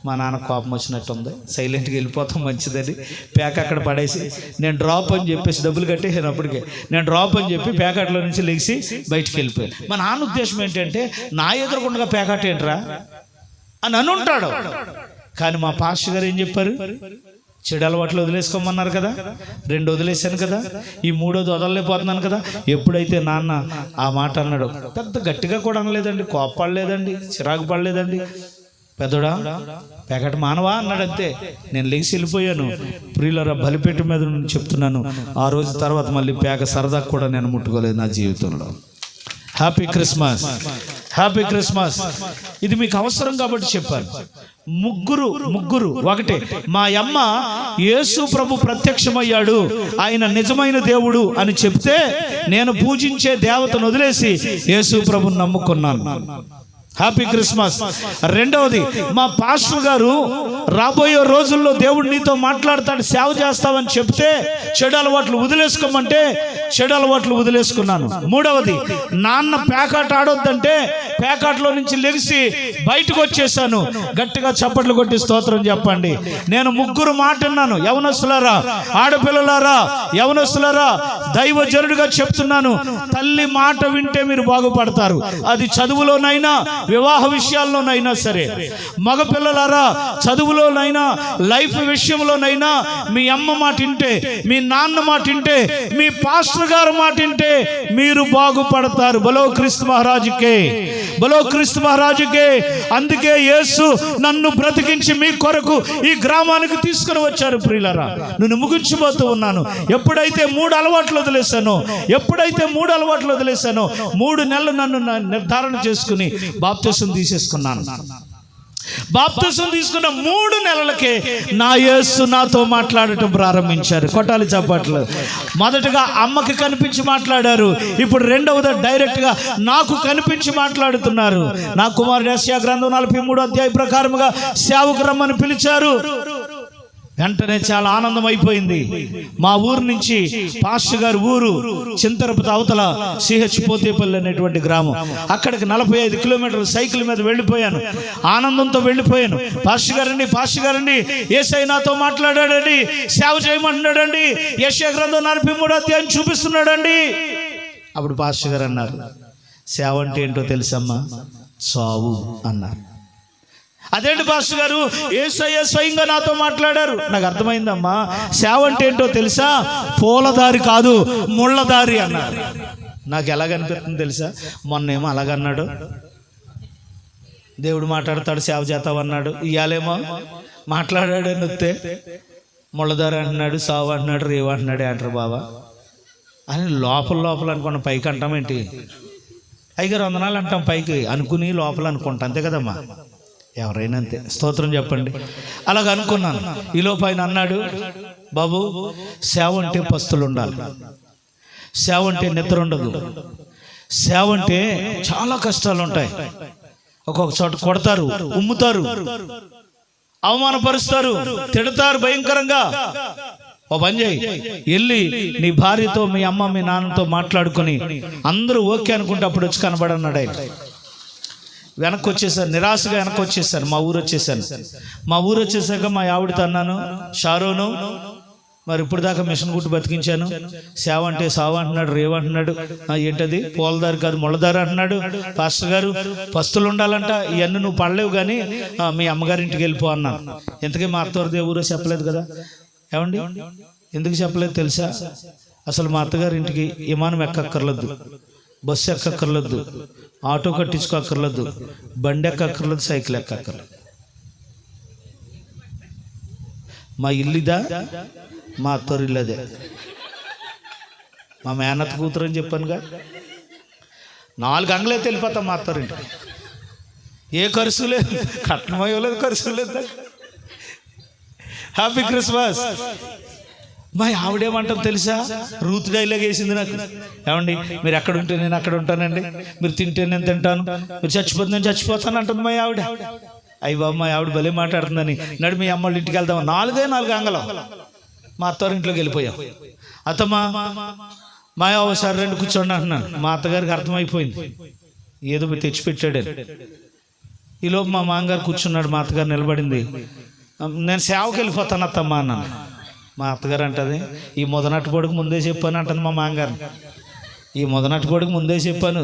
మా నాన్న కోపం వచ్చినట్టుంది, సైలెంట్గా వెళ్ళిపోతాం మంచిదని ప్యాక్ అక్కడ పడేసి నేను డ్రాప్ అని చెప్పేసి డబ్బులు కట్టేసాను. అప్పటికే నేను డ్రాప్ అని చెప్పి ప్యాకెట్లో నుంచి లెగిసి బయటికి వెళ్ళిపోయాను. మా నాన్న ఉద్దేశం ఏంటంటే నా ఎదురుకుండా ప్యాకెట్ ఏంట్రా అని అనుంటాడు. కానీ మా పాస్టర్ గారు ఏం చెప్పారు? చెడు అలవాట్లు వదిలేసుకోమన్నారు కదా, 2 వదిలేశాను కదా, ఈ 3వది వదలలేకపోతున్నాను కదా. ఎప్పుడైతే నాన్న ఆ మాట అన్నాడు, పెద్ద గట్టిగా కూడా అనలేదండి, కోప్పడలేదండి, చిరాకు పడలేదండి. పెద్దోడా ప్యాకెట్ మానవా అన్నాడు, అంతే. నేను లేచి వెళ్ళిపోయాను. ప్రియులరా, బలిపేట మీద నుండి చెప్తున్నాను, ఆ రోజు తర్వాత మళ్ళీ ప్యాక సరదా కూడా నేను ముట్టుకోలేదు నా జీవితంలో. Happy Christmas, happy Christmas. ఇది మీకు అవసరం కాబట్టి చెప్పాను. ముగ్గురు ఒకటే. మా అమ్మ యేసు ప్రభు ప్రత్యక్షమయ్యాడు, ఆయన నిజమైన దేవుడు అని చెప్తే నేను పూజించే దేవతను వదిలేసి యేసు ప్రభుని నమ్ముకున్నాను. Happy Christmas. రెండవది, మా పాస్టర్ గారు రాబోయే రోజుల్లో దేవుడు నీతో మాట్లాడతాడు, సేవ చేస్తావని చెప్తే చెడు అలవాట్లు వదిలేసుకోమంటే చెడు అలవాట్లు వదిలేసుకున్నాను. మూడవది, నాన్న ప్యాకెట్ ఆడొద్దంటే ప్యాకెట్లో నుంచి లెగిసి బయటకు వచ్చేసాను. గట్టిగా చప్పట్లు కొట్టి స్తోత్రం చెప్పండి. నేను ముగ్గురు మాట అన్నాను. యవనస్తులారా, ఆడపిల్లలారా, యవనస్తులారా, దైవజనుడిగా చెప్తున్నాను, తల్లి మాట వింటే మీరు బాగుపడతారు. అది చదువులోనైనా వివాహ విషయాల్లోనైనా సరే. మగపిల్లలారా, చదువులోనైనా లైఫ్ విషయంలోనైనా మీ అమ్మ మాట వింటే, మీ నాన్న మాట వింటే, మీ పాస్టర్ గారు మాట వింటే మీరు బాగుపడతారు. బలో క్రీస్తు మహారాజుకే, బలో క్రీస్తు మహారాజుకే. అందుకే యేసు నన్ను బ్రతికించి మీ కొరకు ఈ గ్రామానికి తీసుకుని వచ్చారు. ప్రియులారా, నేను ముగించిపోతూ ఉన్నాను. ఎప్పుడైతే 3 అలవాట్లు వదిలేశానో, 3 నెలలు నన్ను నిర్ధారణ చేసుకుని బాప్తిసం తీసేసుకున్నాను. బాప్తిసం తీసుకున్న 3 నెలలకే నా యేసు నాతో మాట్లాడటం ప్రారంభించారు. కొట్టాలి చప్పట్లు. మొదటగా అమ్మకి కనిపించి మాట్లాడారు, ఇప్పుడు రెండవది డైరెక్ట్గా నాకు కనిపించి మాట్లాడుతున్నారు. నా కుమారుడు యెషయా గ్రంథం 43వ అధ్యాయం ప్రకారముగా సేవకు రమ్మని పిలిచారు. వెంటనే చాలా ఆనందం అయిపోయింది. మా ఊరు నుంచి పాస్టర్ గారు ఊరు చింతరపతి అవతల సిహెచ్ పోతేపల్లి అనేటువంటి గ్రామం, అక్కడికి 45 కిలోమీటర్లు సైకిల్ మీద వెళ్ళిపోయాను. ఆనందంతో వెళ్ళిపోయాను. పాస్టర్ గారండి యేసయ్య నాతో మాట్లాడాడండి, సేవ చేయమంటున్నాడండి, యెషయా గ్రంథం 43వ అధ్యాయం చూపిస్తున్నాడండి. అప్పుడు పాస్టర్ గారు అన్నారు, సేవ అంటే ఏంటో తెలుసమ్మా? చావు అన్నారు. అదేంటి పాస్టర్ గారు, యేసయ్య స్వయంగా నాతో మాట్లాడారు. నాకు అర్థమైందమ్మా, సేవ అంటే ఏంటో తెలుసా? పూలదారి కాదు, ముళ్ళదారి అన్నారు. నాకు ఎలాగనిపిస్తుంది తెలుసా? మొన్నేమో అలాగన్నాడు, దేవుడు మాట్లాడతాడు సేవ చేస్తావు అన్నాడు. ఇయ్యాలేమో మాట్లాడాడు నొత్తే ముళ్ళదారి అంటున్నాడు, సావు అంటున్నాడు, రేవు అంటున్నాడు అంటారు బాబా అని లోపల అనుకున్న పైకి అంటామేంటి? 5 వందనాలు అంటాం పైకి అనుకుని లోపల అనుకుంటాం, అంతే కదమ్మా, ఎవరైనా అంతే. స్తోత్రం చెప్పండి. అలాగ అనుకున్నాను. ఈలోపు ఆయన అన్నాడు, బాబు సేవ అంటే పస్తులు ఉండాలి, సేవ అంటే నిద్ర ఉండదు, సేవ అంటే చాలా కష్టాలు ఉంటాయి. ఒక్కొక్క చోట కొడతారు, ఉమ్ముతారు, అవమానపరుస్తారు, తిడతారు భయంకరంగా. ఓ పని చేయి, వెళ్ళి నీ భార్యతో, మీ అమ్మ, మీ నాన్నతో మాట్లాడుకొని అందరూ ఓకే అనుకుంటే అప్పుడు వచ్చి కనబడన్నాడు ఆయన. వెనక్కి వచ్చేసాను, నిరాశగా వెనక్కి వచ్చేసాను. మా ఊరు వచ్చేసాక మా ఆవిడతో అన్నాను, షారోను మరి ఇప్పుడు దాకా మిషన్ కుట్టు బతికించాను, సేవ అంటే సావ అంటున్నాడు, రేవ అంటున్నాడు, ఏంటది పూలదారి కాదు ముళ్ళదారి అంటున్నాడు, పాస్టర్ గారు పస్తులు ఉండాలంట, ఇవన్నీ నువ్వు పడలేవు కానీ మీ అమ్మగారింటికి వెళ్ళిపో అన్నాను. ఇంతకీ మా అత్తవారిది ఊరో చెప్పలేదు కదా. ఏమండి ఎందుకు చెప్పలేదు తెలుసా? అసలు మా అత్తగారింటికి విమానం ఎక్కక్కర్లేదు, బస్సు ఎక్కక్కర్లేదు, ఆటో కట్టించుకోక్కర్లేదు, బండి ఎక్కక్కర్లేదు, సైకిల్ ఎక్కక్కర్లేదు. మా ఇల్లుదా, మా అత్తవారి ఇల్లు అదే. మా మేనత్త కూతురు అని చెప్పానుగా, 4 అంగలైతే వెళ్ళిపోతాం మా అత్తవారింటికి. ఏ ఖర్చు లేదు, కట్నం అయ్యలేదు, ఖర్చు లేదు. Happy Christmas. మా ఆవిడేమంటాం తెలుసా? రూత్ డైలాగ్ వేసింది నాకు. ఏమండి మీరు ఎక్కడ ఉంటే నేను అక్కడ ఉంటానండి, మీరు తింటే నేను తింటాను, మీరు చచ్చిపోతే నేను చచ్చిపోతాను అంటుంది మా ఆవిడ. అయ్యి బాబు మా ఆవిడ భలే మాట్లాడుతుందని నడు మీ అమ్మళ్ళ ఇంటికి వెళ్దాం. 4 అంగళం మా అత్తవారింట్లోకి వెళ్ళిపోయాం. అత్తమ్మా మా ఒకసారి 2 కూర్చోండి అంటున్నాను. మా అత్తగారికి అర్థమైపోయింది ఏదో తెచ్చిపెట్టాడని. ఈలోపు మా మామగారు కూర్చున్నాడు, మా అత్తగారు నిలబడింది. నేను సేవకి వెళ్ళిపోతాను అత్తమ్మా అన్నాను. మా అత్తగారు అంటది, ఈ మొదనట్టు పొడుగు ముందే చెప్పాను అంటుంది మా మామగారు. ఈ మొదనట్టు పొడుగు ముందే చెప్పాను,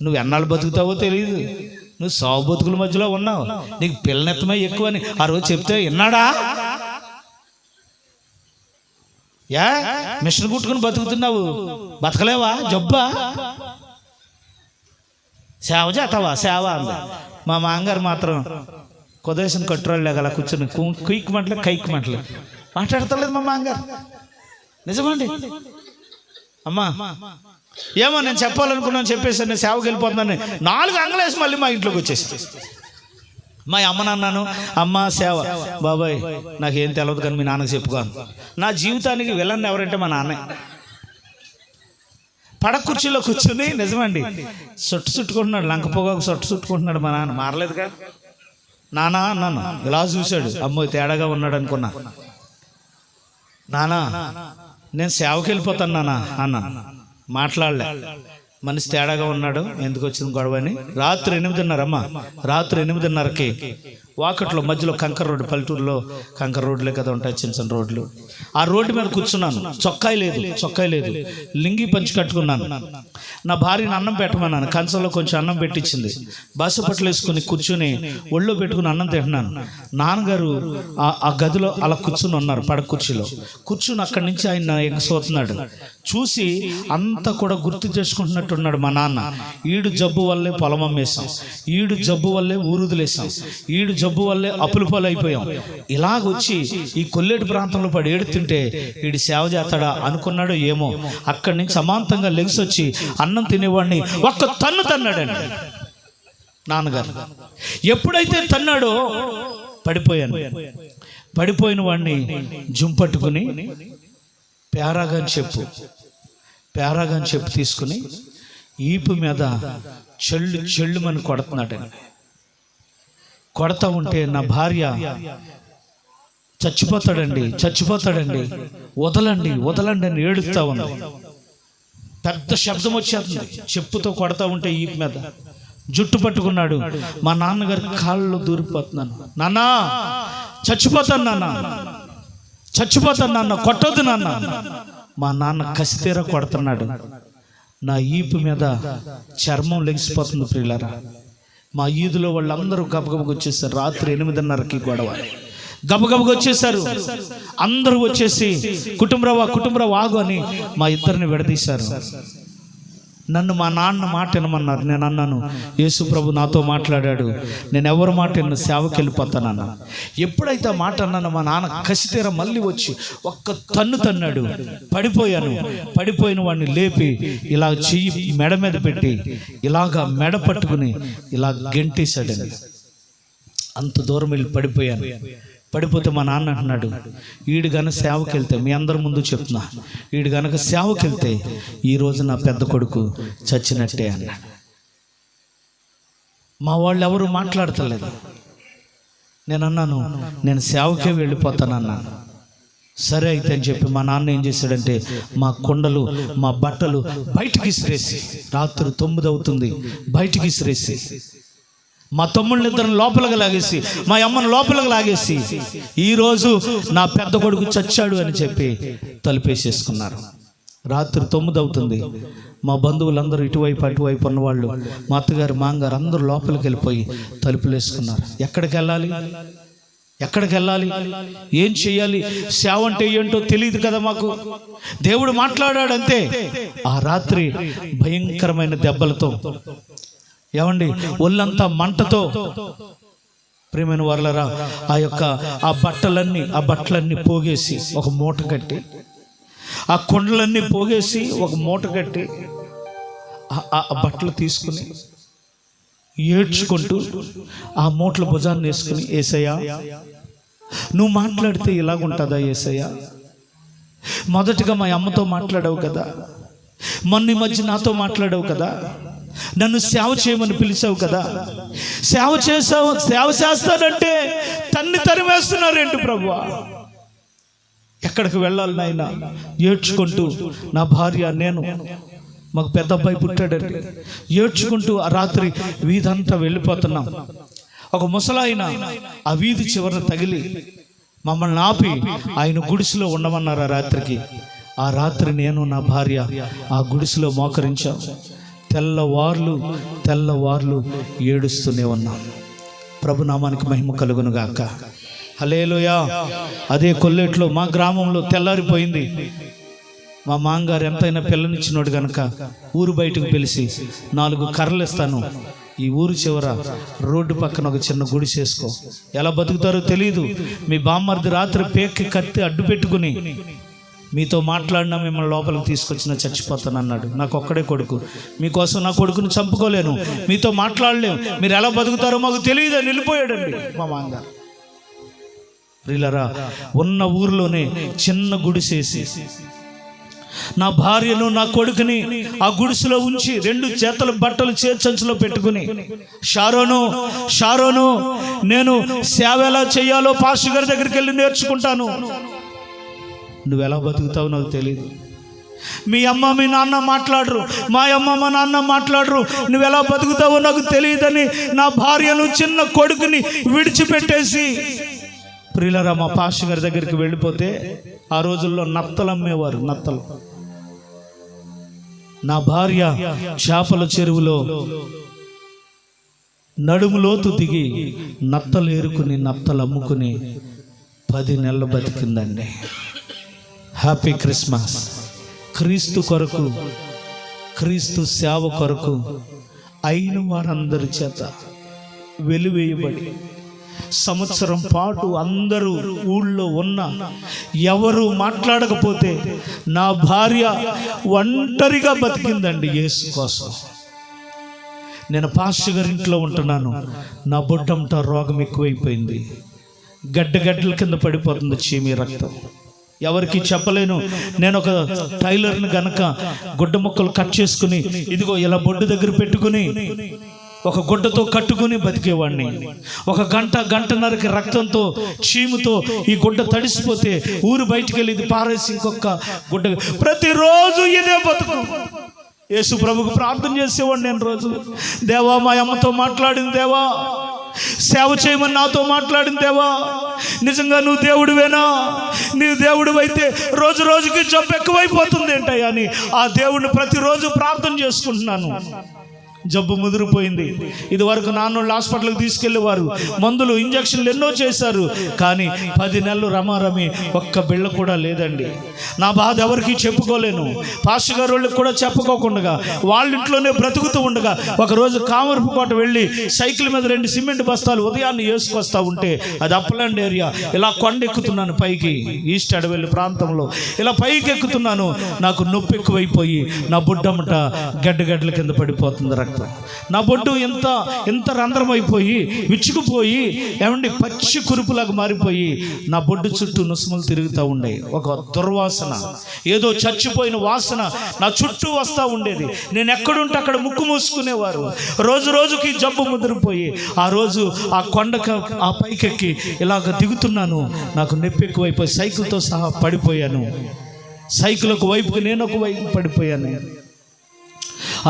నువ్వు ఎన్నాళ్ళు బతుకుతావో తెలియదు, నువ్వు సాగు బతుకుల మధ్యలో ఉన్నావు, నీకు పిల్లనెత్తమే ఎక్కువ అని ఆ రోజు చెప్తే విన్నాడా? మిషన్ కుట్టుకుని బతుకుతున్నావు, బతకలేవా? జబ్బా? సేవ చేస్తావా? సేవ అంది. మా మామగారు మాత్రం కొదేశం కట్టురాళ్ళు అలా కూర్చొని కుయిక్ మంటలు కైక్ మంటలు మాట్లాడతలేదు మా మామగారు. నిజమండి. అమ్మా ఏమో నేను చెప్పాలనుకున్నాను చెప్పేసి నేను సేవకి వెళ్ళిపోతున్నాను. 4 అంగలేసి మళ్ళీ మా ఇంట్లోకి వచ్చేసి మా అమ్మని అన్నాను, అమ్మ సేవ. బాబాయ్ నాకేం తెలియదు కానీ మీ నాన్నకి చెప్పుకోను. నా జీవితానికి విలన్ ఎవరంటే మా నాన్నే. పడక కుర్చీలో కూర్చొని నిజమండి చుట్టుకుంటున్నాడు, లంక పొగాకు చుట్టుకుంటున్నాడు మా నాన్న. మారలేదు కదా నానా అన్నాను. ఇలా చూశాడు, అమ్మో తేడాగా ఉన్నాడు అనుకున్నా. నానా నేను సేవకి వెళ్ళిపోతాను నానా అన్నాను. మాట్లాడలే, మనిషి తేడాగా ఉన్నాడు, ఎందుకు వచ్చింది గొడవ అని. రాత్రి 8:30 అమ్మ, రాత్రి 8:30కి వాకట్లో మధ్యలో కంకర్ రోడ్డు, పల్లెటూరులో కంకర్ రోడ్లే కదా ఉంటాయి, చిన్న చిన్న రోడ్లు. ఆ రోడ్డు మీద కూర్చున్నాను. చొక్కాయి లేదు, లింగి పంచి కట్టుకున్నాను. నా భార్యని అన్నం పెట్టమన్నాను, కంచంలో కొంచెం అన్నం పెట్టించింది. బాస పట్లు వేసుకుని కూర్చుని ఒళ్ళో పెట్టుకుని అన్నం తింటున్నాను. నాన్నగారు ఆ గదిలో అలా కూర్చుని ఉన్నారు, పడక కుర్చీలో కూర్చుని. అక్కడి నుంచి ఆయన ఎగసోతున్నాడు. చూసి అంతా కూడా గుర్తు చేసుకుంటున్నట్టున్నాడు మా నాన్న. ఈడు జబ్బు వల్లే పొలం అమ్మేశాం, ఈడు జబ్బు వల్లే ఊరుదులేసాం, ఈడు జబ్బు వల్లే అప్పులు పాలు అయిపోయాం. ఇలాగొచ్చి ఈ కొల్లేటి ప్రాంతంలో పడి ఏడుతుంటే ఈడు సేవ చేస్తాడా అనుకున్నాడో ఏమో. అక్కడి నుంచి అమాంతంగా లెగిసి వచ్చి అన్నం తినేవాడిని ఒక్క తన్ను తన్నాడండి నాన్నగారు. ఎప్పుడైతే తన్నాడో పడిపోయాను. పడిపోయిన వాడిని జుంపట్టుకుని పేరాగాని చెప్పు తీసుకుని ఈపు మీద చెళ్ళుమని కొడుతున్నాడండి. కొడతా ఉంటే నా భార్య చచ్చిపోతాడండి వదలండి అని ఏడుస్తా ఉంది. పెద్ద శబ్దం వచ్చేస్తుంది. చెప్పుతో కొడతా ఉంటే ఈపు మీద జుట్టు పట్టుకున్నాడు. మా నాన్నగారి కాళ్ళలో దూరిపోతున్నాను. నాన్నా చచ్చిపోతాను నాన్న, కొట్టొద్దు నాన్న. మా నాన్న కసితీర కొడుతున్నాడు. నా ఈపు మీద చర్మం లెగిసిపోతుంది. ప్రియులారా, మా ఈదులో వాళ్ళందరూ గబగబగా వచ్చేసారు. రాత్రి 8:30కి గొడవ. గబగబగా వచ్చేసారు. అందరూ వచ్చేసి కుటుంబరావు ఆగు అని మా ఇద్దరిని విడదీశారు. నన్ను మా నాన్న మాట వినమన్నారు. నేను అన్నాను, యేసు ప్రభు నాతో మాట్లాడాడు, నేను ఎవరి మాట విన్న సేవకి వెళ్ళిపోతానన్నా. ఎప్పుడైతే ఆ మాట అన్నాను, మా నాన్న కసితీర మళ్ళీ వచ్చి ఒక్క తన్నాడు. పడిపోయిన వాడిని లేపి ఇలా చెయ్యి మెడ మీద పెట్టి ఇలాగా మెడ పట్టుకుని ఇలా గెంటేశాడండి. అంత దూరం వెళ్ళి పడిపోతే మా నాన్న అంటున్నాడు, ఈడు గనక సేవకి వెళ్తే, మీ అందరి ముందు చెప్తున్నా, ఈడు గనక సేవకి వెళ్తే ఈరోజు నా పెద్ద కొడుకు చచ్చినట్టే అన్నాడు. మా వాళ్ళు ఎవరు మాట్లాడతలేదు. నేను అన్నాను, నేను సేవకే వెళ్ళిపోతానన్నాను. సరే అయితే అని చెప్పి మా నాన్న ఏం చేశాడంటే మా కుండలు, మా బట్టలు బయటికి ఇసిరేసి, రాత్రి 9 అవుతుంది, బయటికి ఇసిరేసి మా తమ్ముళ్ళని ఇద్దరిని లోపలికి లాగేసి, మా అమ్మను లోపలికి లాగేసి, ఈరోజు నా పెద్ద కొడుకు చచ్చాడు అని చెప్పి తలుపేసేసుకున్నారు. రాత్రి 9 అవుతుంది. మా బంధువులందరూ ఇటువైపు అటువైపు ఉన్నవాళ్ళు, మా అత్తగారు మామగారు అందరూ లోపలికి వెళ్ళిపోయి తలుపులు వేసుకున్నారు. ఎక్కడికి వెళ్ళాలి, ఏం చేయాలి? సేవ అంటే ఏంటో తెలియదు కదా మాకు. దేవుడు మాట్లాడాడంతే. ఆ రాత్రి భయంకరమైన దెబ్బలతో, ఏమండి, ఒళ్ళంతా మంటతో, ప్రియమైన వారలారా, ఆ బట్టలన్నీ పోగేసి ఒక మూట కట్టి, ఆ కొండలన్నీ పోగేసి ఒక మూట కట్టి, ఆ బట్టలు తీసుకుని ఏడ్చుకుంటూ ఆ మూటల భుజాన్ని వేసుకుని, యేసయ్యా నువ్వు మాట్లాడితే ఇలాగుంటుందా యేసయ్యా? మొదటగా మా అమ్మతో మాట్లాడావు కదా, మొన్న మధ్య నాతో మాట్లాడావు కదా, నన్ను సేవ చేయమని పిలిచావు కదా, సేవ చేస్తానంటే తరిమేస్తున్నారేంటి ప్రభువా? ఎక్కడికి వెళ్ళాలి నాయనా? ఏడ్చుకుంటూ నా భార్య, నేను, మాకు పెద్ద అబ్బాయి పుట్టాడండి, ఏడ్చుకుంటూ ఆ రాత్రి వీధంతా వెళ్ళిపోతున్నాం. ఒక ముసలాయన ఆ వీధి చివరన తగిలి మమ్మల్ని ఆపి ఆయన గుడిసెలో ఉండమన్నారు. ఆ రాత్రి నేను నా భార్య ఆ గుడిసెలో మోకరించాం. తెల్లవార్లు ఏడుస్తూనే ఉన్నాం. ప్రభునామానికి మహిమ కలుగును గాక. హల్లెలూయా. అదే కొల్లేట్లో మా గ్రామంలో తెల్లారిపోయింది. మా మామగారు ఎంతైనా పిల్లనిచ్చినోడు కనుక ఊరు బయటకు పిలిచి 4 కర్రలు ఇస్తాను, ఈ ఊరు చివర రోడ్డు పక్కన ఒక చిన్న గుడి చేసుకో. ఎలా బతుకుతారో తెలియదు. మీ బామ్మర్ది రాత్రి పేక్కి కత్తి అడ్డు పెట్టుకుని మీతో మాట్లాడినా మిమ్మల్ని లోపలికి తీసుకొచ్చినా చచ్చిపోతాను అన్నాడు. నాకు ఒక్కడే కొడుకు, మీకోసం నా కొడుకుని చంపుకోలేను, మీతో మాట్లాడలేము, మీరు ఎలా బతుకుతారో మాకు తెలియదు అని వెళ్ళిపోయాడండి మా మామగారు. ప్రియులారా, ఉన్న ఊరిలోనే చిన్న గుడిసేసి నా భార్యను నా కొడుకుని ఆ గుడిసెలో ఉంచి 2 చేతుల బట్టలు చేర్చంచులో పెట్టుకుని, షారోను నేను సేవ ఎలా చేయాలో పాస్టర్ గారి దగ్గరికి వెళ్ళి నేర్చుకుంటాను, నువ్వెలా బతుకుతావు నాకు తెలియదు, మీ అమ్మ మీ నాన్న మాట్లాడరు, మా అమ్మ మా నాన్న మాట్లాడరు, నువ్వెలా బతుకుతావో నాకు తెలియదని నా భార్యను చిన్న కొడుకుని విడిచిపెట్టేసి, ప్రియులారా, మా పాస్టర్ గారి దగ్గరికి వెళ్ళిపోతే ఆ రోజుల్లో నత్తలు అమ్మేవారు. నత్తలు. నా భార్య చేపల చెరువులో నడుములోతు దిగి నత్తలు ఏరుకుని నత్తలు అమ్ముకుని 10 నెలలు బతికిందండి. Happy Christmas. క్రీస్తు కొరకు, క్రీస్తు సేవ కొరకు అయిన వారందరి చేత వెలివేయబడి సంవత్సరం పాటు అందరూ ఊళ్ళో ఉన్న ఎవరు మాట్లాడకపోతే నా భార్య ఒంటరిగా బతికిందండి యేసు కోసం. నేను పాస్టర్ గారి ఇంట్లో ఉంటున్నాను. నా బొడ్డంట రోగం ఎక్కువైపోయింది. గడ్డల కింద పడిపోతుంది చీమి రక్తం. ఎవరికి చెప్పలేను. నేను ఒక టైలర్ని గనక గుడ్డ ముక్కలు కట్ చేసుకుని ఇదిగో ఇలా బొడ్డు దగ్గర పెట్టుకుని ఒక గుడ్డతో కట్టుకుని బతికేవాడిని. 1 గంటన్నరకి రక్తంతో చీముతో ఈ గుడ్డ తడిసిపోతే ఊరు బయటికి వెళ్ళి ఇది పారేసి ఇంకొక గుడ్డ. ప్రతిరోజు ఇదే బతుకు. యేసు ప్రభుకు ప్రార్థన చేసేవాడిని నేను రోజు. దేవా, మా అమ్మతో మాట్లాడింది దేవా, సేవ చేయమని నాతో మాట్లాడింది దేవా, నిజంగా నువ్వు దేవుడివేనా? నీవు దేవుడు అయితే రోజుకి జబ్బు ఎక్కువైపోతుంది ఏంటయ్యా అని ఆ దేవుడిని ప్రతిరోజు ప్రార్థన చేసుకుంటున్నాను. జబ్బు ముదిరిపోయింది. ఇది వరకు నాన్నోళ్ళు హాస్పిటల్కి తీసుకెళ్ళేవారు, మందులు ఇంజక్షన్లు ఎన్నో చేశారు, కానీ 10 నెలలు రమారమి ఒక్క బిళ్ళ కూడా లేదండి. నా బాధ ఎవరికి చెప్పుకోలేను. పాస్టర్ గారు వాళ్ళకి కూడా చెప్పుకోకుండా వాళ్ళ ఇంట్లోనే బ్రతుకుతూ ఉండగా ఒకరోజు కామరపుకోట వెళ్ళి సైకిల్ మీద 2 సిమెంట్ బస్తాలు ఉదయాన్నే వేసుకొస్తా ఉంటే, అది అప్పలాండ్ ఏరియా, ఇలా కొండ ఎక్కుతున్నాను పైకి, ఈస్ట్ అడవెల్లి ప్రాంతంలో ఇలా పైకి ఎక్కుతున్నాను. నాకు నొప్పి ఎక్కువైపోయి నా బుడ్డమ్మట గడ్డల కింద పడిపోతుంది రక్తం. నా బొడ్డు ఎంత రంధ్రం అయిపోయి విచ్చుకుపోయి ఏమండి పచ్చి కురుపులాగా మారిపోయి నా బొడ్డు చుట్టూ నుసుములు తిరుగుతూ ఉండేవి. ఒక దుర్వాసన, ఏదో చచ్చిపోయిన వాసన నా చుట్టూ వస్తూ ఉండేది. నేను ఎక్కడుంటే అక్కడ ముక్కు మూసుకునేవారు. రోజుకి జబ్బు ముదిరిపోయి ఆ రోజు ఆ కొండకు ఆ పైకెక్కి ఇలాగ దిగుతున్నాను. నాకు నొప్పి ఎక్కువైపోయి సైకిల్తో సహా పడిపోయాను. సైకిల్ ఒక వైపుకి నేను ఒక వైపు పడిపోయాను.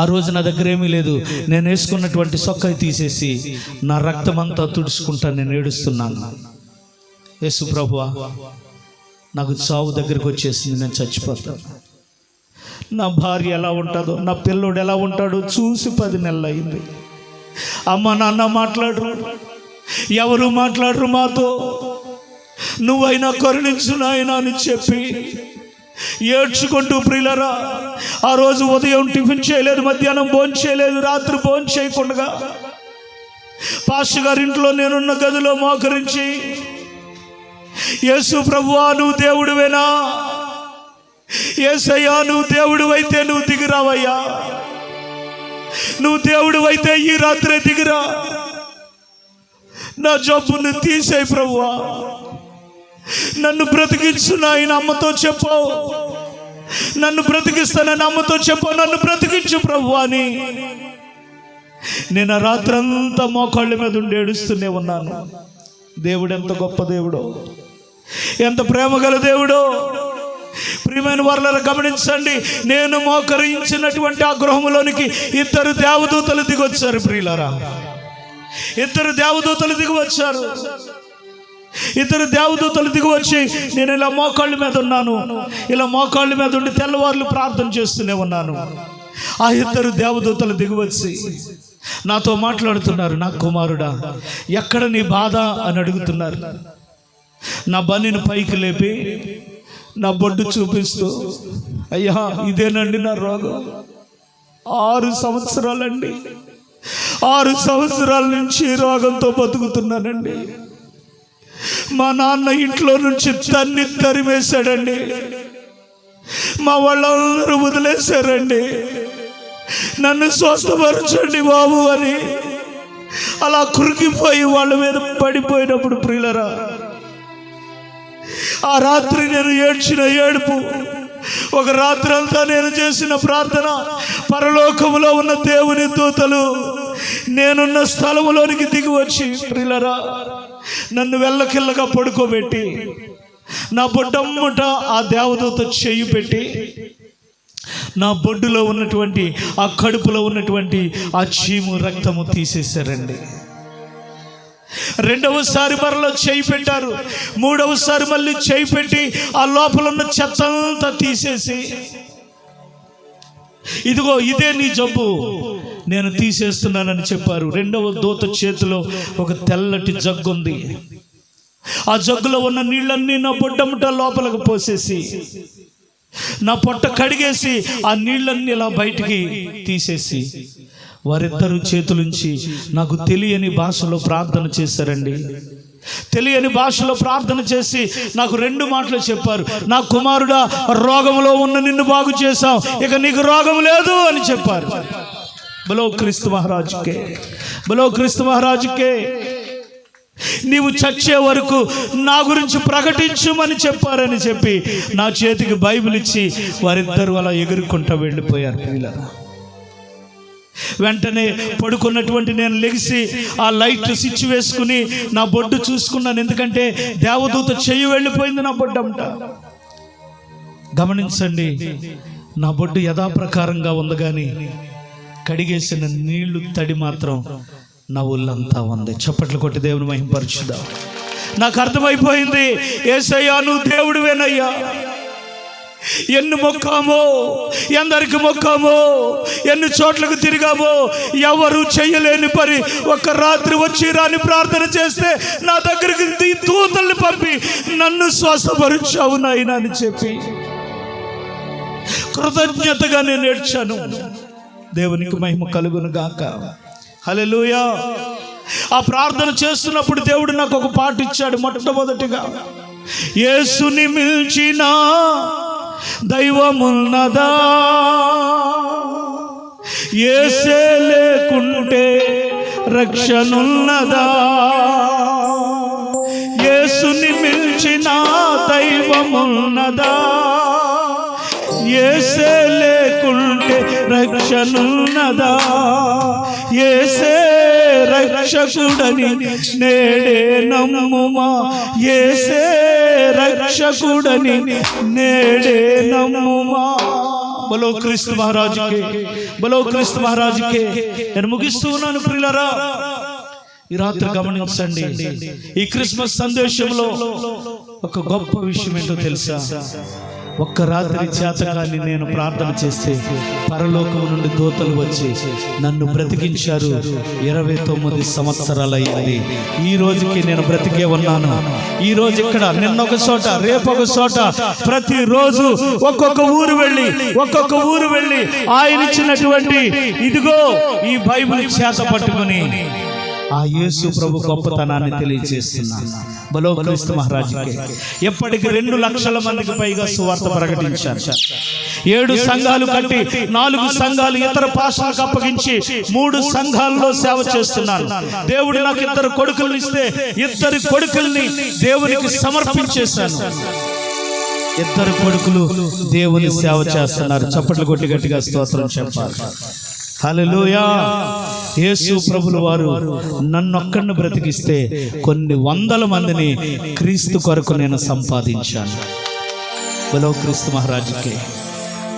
ఆ రోజు నా దగ్గర ఏమీ లేదు, నేను వేసుకున్నటువంటి సొక్కాయి తీసేసి నా రక్తం అంతా తుడుచుకుంటా నేను ఏడుస్తున్నాను. యేసు ప్రభువా, నాకు చావు దగ్గరికి వచ్చేసింది, నేను చచ్చిపోతాను. నా భార్య ఎలా ఉంటుందో, నా పిల్లోడు ఎలా ఉంటాడో చూసి 10 నెలలు అయింది. అమ్మ నాన్న మాట్లాడరు, ఎవరు మాట్లాడరు మాతో. నువ్వైనా కరుణించు నాయనా అని చెప్పి ఏడ్చుకుంటూ ప్రియులారా, ఆ రోజు ఉదయం టిఫిన్ చేయలేదు, మధ్యాహ్నం భోజనం చేయలేదు, రాత్రి భోజనం చేయకుండా పాస్టర్ గారి ఇంట్లో నేనున్న గదిలో మోకరించి, యేసు ప్రభువా నువ్వు దేవుడివేనా, యేసయ్యా నువ్వు దేవుడు అయితే నువ్వు దిగిరావయ్యా, నువ్వు దేవుడు అయితే ఈ రాత్రే దిగిరా, నా జబ్బును తీసేయి ప్రభువా, నన్ను బ్రతికించు నాయన. అమ్మతో చెప్పు, నన్ను బ్రతికిస్తానని అమ్మతో చెప్పు, నన్ను బ్రతికించు ప్రభువా అని నేను ఆ రాత్రంతా మోకాళ్ళ మీద ఉండి ఏడుస్తూనే ఉన్నాను. దేవుడు ఎంత గొప్ప దేవుడో, ఎంత ప్రేమ గల దేవుడో. ప్రియమైన వారలారా గమనించండి, నేను మోకరించినటువంటి ఆ గృహంలోనికి 2 దేవదూతలు దిగొచ్చారు. ప్రియులారా, 2 దేవదూతలు దిగివచ్చారు. 2 దేవదూతలు దిగి వచ్చి, నేను ఇలా మోకాళ్ళ మీద ఉన్నాను, ఇలా మోకాళ్ళ మీద ఉండి తెల్లవార్లు ప్రార్థన చేస్తూనే ఉన్నాను. ఆ 2 దేవదూతలు దిగి వచ్చి నాతో మాట్లాడుతున్నారు. నా కుమారుడా, ఎక్కడ నీ బాధ అని అడుగుతున్నారు. నా బన్నిని పైకి లేపి నా బొడ్డు చూపిస్తూ, అయ్యా ఇదేనండి నా రోగం, 6 సంవత్సరాలండి, 6 సంవత్సరాల నుంచి రోగంతో బతుకుతున్నానండి. మా నాన్న ఇంట్లో నుంచి తరిమేశాడండి, మా వాళ్ళందరూ వదిలేశారండి, నన్ను స్వస్థపరచండి బాబు అని అలా కురికిపోయి వాళ్ళ మీద పడిపోయినప్పుడు ప్రియులరా, ఆ రాత్రి నేను ఏడ్చిన ఏడుపు, ఒక రాత్రి అంతా నేను చేసిన ప్రార్థన, పరలోకములో ఉన్న దేవుని దూతలు నేనున్న స్థలములోనికి దిగి వచ్చి ప్రియులరా నన్ను వెళ్ళకిల్లగా పడుకోబెట్టి, నా బొడ్డమ్మట ఆ దేవదూత చెయ్యి పెట్టి నా బొడ్డులో ఉన్నటువంటి ఆ కడుపులో ఉన్నటువంటి ఆ చీము రక్తము తీసేశారండి. 2వసారి మరలా చేయి పెట్టారు. 3వసారి మళ్ళీ చేయి పెట్టి ఆ లోపల ఉన్న చెత్త అంతా తీసేసి, ఇదిగో ఇదే నీ జబ్బు, నేను తీసేస్తున్నానని చెప్పారు. 2వ దూత చేతిలో ఒక తెల్లటి జగ్గు ఉంది. ఆ జగ్గులో ఉన్న నీళ్ళన్నీ నా బొడ్డముట లోపలికి పోసేసి, నా పొట్ట కడిగేసి ఆ నీళ్ళన్నీ ఇలా బయటికి తీసేసి, వారిద్దరు చేతులుంచి నాకు తెలియని భాషలో ప్రార్థన చేశారండి. తెలియని భాషలో ప్రార్థన చేసి నాకు 2 మాటలు చెప్పారు. నా కుమారుడా, రోగంలో ఉన్న నిన్ను బాగు చేశావు, ఇక నీకు రోగం లేదు అని చెప్పారు. బలో క్రీస్తు మహారాజుకే, బలో క్రీస్తు మహారాజుకే. నీవు చచ్చే వరకు నా గురించి ప్రకటించుమని చెప్పారని చెప్పి నా చేతికి బైబిల్ ఇచ్చి వారిద్దరు అలా ఎగురుకుంటూ వెళ్ళిపోయారు. వెంటనే పడుకున్నటువంటి నేను లెగిసి ఆ లైట్ స్విచ్ వేసుకుని నా బొడ్డు చూసుకున్నాను. ఎందుకంటే దేవదూత చెయ్యి వెళ్ళిపోయింది నా బొడ్డంట. గమనించండి, నా బొడ్డు యథాప్రకారంగా ఉంది, కానీ కడిగేసిన నీళ్లు తడి మాత్రం నా ఒళ్ళంతా ఉంది. చప్పట్లు కొట్టి దేవుని మహిమపరచుదాం. నాకు అర్థమైపోయింది, యేసయ్యా నువ్వు దేవుడివేనయ్యా. ఎన్ని మొక్కామో, ఎందరికి మొక్కామో, ఎన్ని చోట్లకు తిరిగామో, ఎవరు చెయ్యలేని పని ఒక్క రాత్రి వచ్చి రాని ప్రార్థన చేస్తే నా దగ్గరికి దూతల్ని పంపి నన్ను స్వస్థపరిచావు నాయనా అని చెప్పి కృతజ్ఞతగా నేను ఏడ్చాను. దేవునికి మహిమ కలుగును గాక. హల్లెలూయా. ఆ ప్రార్థన చేస్తున్నప్పుడు దేవుడు నాకు ఒక పాట ఇచ్చాడు. మొట్టమొదటిగా, యేసుని మిల్చిన దైవమున్నదా, యేసే లేకుంటే రక్షణున్నదా, యేసుని మిల్చిన దైవమున్నదా, యేసే లేకుంటే రక్షణున్నదా, యేసే రక్షకుడని నేడే నమ్ముమా, యేసే రక్షకుడని నేడే నమ్ముమా. బలో క్రీస్తు మహారాజుకే, బలో క్రీస్తు మహారాజుకే. నేను ముగిస్తూ ఉన్నాను ప్రియులారా. ఈ రాత్రి గమనించండి, ఈ క్రిస్మస్ సందేశంలో ఒక గొప్ప విషయం ఏంటో తెలుసా? ఒక్క రాత్రి చేతకాన్ని నేను ప్రార్థన చేస్తే పరలోకం నుండి దూతలు వచ్చి నన్ను బ్రతికించారు. 29 సంవత్సరాలయ్యింది. ఈ రోజుకి నేను బ్రతికే ఉన్నాను. ఈ రోజు ఇక్కడ, నిన్నొక చోట, రేపొక చోట, ప్రతిరోజు ఒక్కొక్క ఊరు వెళ్ళి ఆయన ఇచ్చినటువంటి ఇదిగో ఈ బైబిల్ చేత పట్టుకుని ఆ యేసు ప్రభు గొప్పతనాన్ని తెలియజేస్తున్నాను. బలో క్రీస్తు మహారాజుకే. ఎప్పటికి 2 లక్షల మందికి పైగా సువార్త ప్రకటించారు. 7 సంఘాలు కట్టి 4 సంఘాలు ఇతర పాస్టర్లకు అప్పగించి 3 సంఘాల్లో సేవ చేస్తున్నాను. దేవుడు నాకు 2 కొడుకులను ఇస్తే 2 కొడుకుల్ని దేవునికి సమర్పించేశాను. 2 కొడుకులు దేవుని సేవ చేస్తున్నారు. చప్పట్లు కొట్టి గట్టిగా స్తోత్రం చెప్పాలి. హల్లెలూయా. యేసు ప్రభుల వారు నన్నొక్కడిని బ్రతికిస్తే కొన్ని 100 మందిని క్రీస్తు కొరకు నేను సంపాదించాను. బలో క్రీస్తు మహారాజుకే.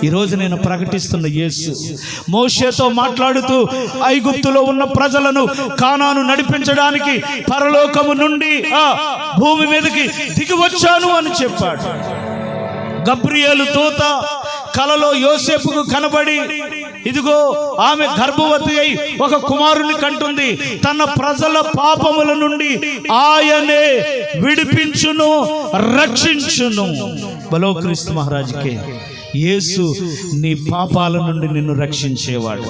ఈరోజు నేను ప్రకటిస్తున్న యేసు మోషేతో మాట్లాడుతూ ఐగుప్తులో ఉన్న ప్రజలను కానాను నడిపించడానికి పరలోకము నుండి భూమి మీదకి దిగి వచ్చాను అని చెప్పాడు. గబ్రియేలు దూత కలలో యోసేపుకు కనబడి, ఇదిగో ఆమె గర్భవతి అయి ఒక కుమారుని కంటుంది. తన ప్రజల పాపముల నుండి ఆయనే విడిపించును, రక్షించును. బలో క్రీస్తు మహారాజుకే. యేసు నీ పాపాల నుండి నిన్ను రక్షించేవాడు.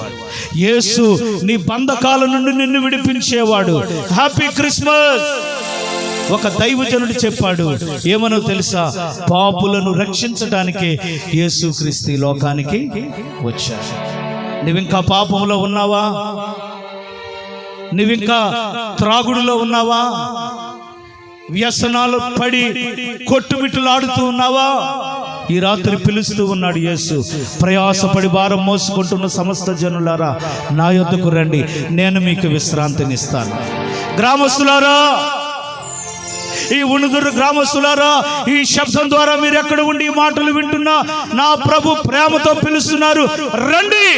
యేసు నీ బంధకాల నుండి నిన్ను విడిపించేవాడు. Happy Christmas. ఒక దైవజనుడు చెప్పాడు, ఏమనో తెలుసా? పాపులను రక్షించడానికి యేసుక్రీస్తు లోకానికి వచ్చాడు. నువ్వింకా పాపంలో ఉన్నావా? నువ్వింకా త్రాగుడులో ఉన్నావా? వ్యసనాలు పడి కొట్టుమిట్టులాడుతూ ఉన్నావా? ఈ రాత్రి పిలుస్తూ ఉన్నాడు యేసు. ప్రయాసపడి భారం మోసుకుంటున్న సమస్త జనులారా, నా యొద్దకు రండి, నేను మీకు విశ్రాంతినిస్తాను. గ్రామస్తులారా, ఈ ఉణుదురు గ్రామస్తులారా, ఈ శబ్దం ద్వారా మీరు ఎక్కడ ఉండి ఈ మాటలు వింటున్నా నా ప్రభు ప్రేమతో పిలుస్తున్నారు, రండి.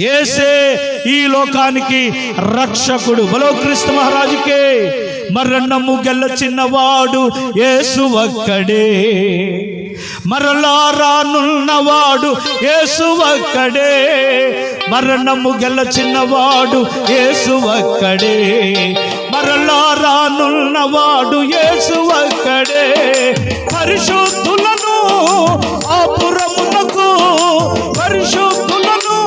యేసే ఈ లోకానికి రక్షకుడు. బలో క్రీస్తు మహారాజుకే. మరణము గెల్ల చిన్నవాడు యేసు ఒక్కడే, మరలా రానున్నవాడు యేసు ఒక్కడే. మరణము గెల్ల చిన్నవాడు యేసు ఒక్కడే, మరలా రానున్నవాడు యేసు ఒక్కడే. పరిశుద్ధులను ఆ పురమునకు, పరిశుద్ధులను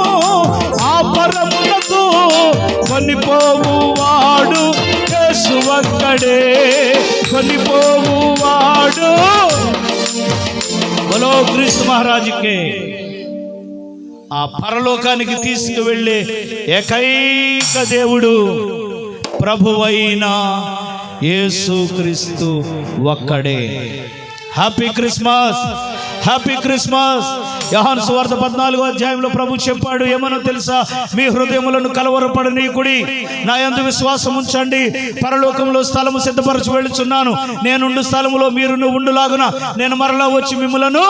ఆ పరమునకు కొనిపోవువాడు యేసు ఒక్కడే, కొనిపోవువాడు. బలో క్రీస్తు మహారాజుకే. ఆ పరలోకానికి తీసుకువెళ్ళే ఏకైక దేవుడు ప్రభువైన యేసుక్రీస్తు ఒక్కడే. Happy Christmas, happy Christmas. యోహాను సువార్త 14వ అధ్యాయంలో ప్రభు చెప్పాడు, ఏమనో తెలుసా? మీ హృదయములను కలవరపడనీకుడి, నా యందు విశ్వాసం ఉంచండి. పరలోకంలో స్థలము సిద్ధపరచి వెళ్ళుచున్నాను. నేనుండు స్థలములో మీరును ఉండులాగున నేను మరలా వచ్చి మిమ్ములను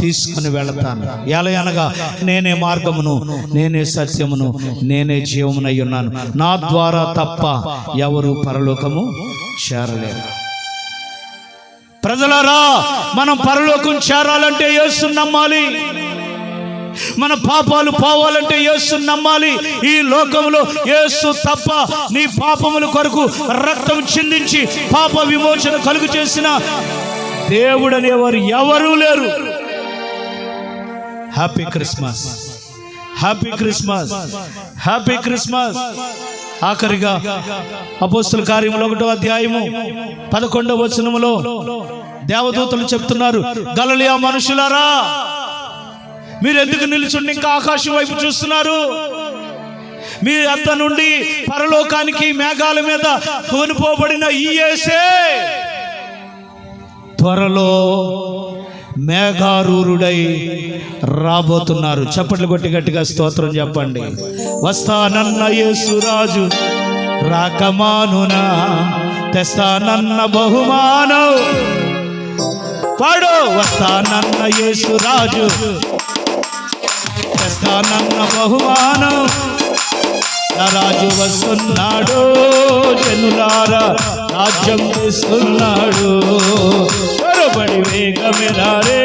తీసుకుని వెళతాను. ఎలయనగా నేనే మార్గమును, నేనే సత్యమును, నేనే జీవమునై ఉన్నాను. నా ద్వారా తప్ప ఎవరు పరలోకము చేరలేరు. ప్రజలారా, మనం పరలోకం చేరాలంటే యేసుని నమ్మాలి. మన పాపాలు పోవాలంటే యేసుని నమ్మాలి. ఈ లోకంలో యేసు తప్ప నీ పాపముల కొరకు రక్తం చిందించి పాప విమోచన కలుగు చేసిన దేవుడు అనేవారు ఎవరూ లేరు. Happy Christmas, happy Christmas, happy Christmas. ఆఖరిగా అపోస్తుల కార్యములు 1వ అధ్యాయము 11వ వచనములో దేవదూతలు చెప్తున్నారు, గలిలయ మనుషులారా, మీరు ఎందుకు నిలుచుండి ఇంకా ఆకాశం వైపు చూస్తున్నారు? మీ అద్ద నుండి పరలోకానికి మేఘాల మీద కొనిపోబడిన ఈ యేసే త్వరలో మేఘారూరుడై రాబోతున్నారు. చప్పట్లు కొట్టి గట్టిగా స్తోత్రం చెప్పండి. వస్తానన్న యేసురాజు రాకమానునా, తెస్తానన్న బహుమానం పాడు. వస్తానన్న యేసు రాజు, తెస్తానన్న బహుమానం, నా రాజు వస్తున్నాడు, జనులారా రాజ్యం చేస్తున్నాడు. త్వరపడి వేగమెరారే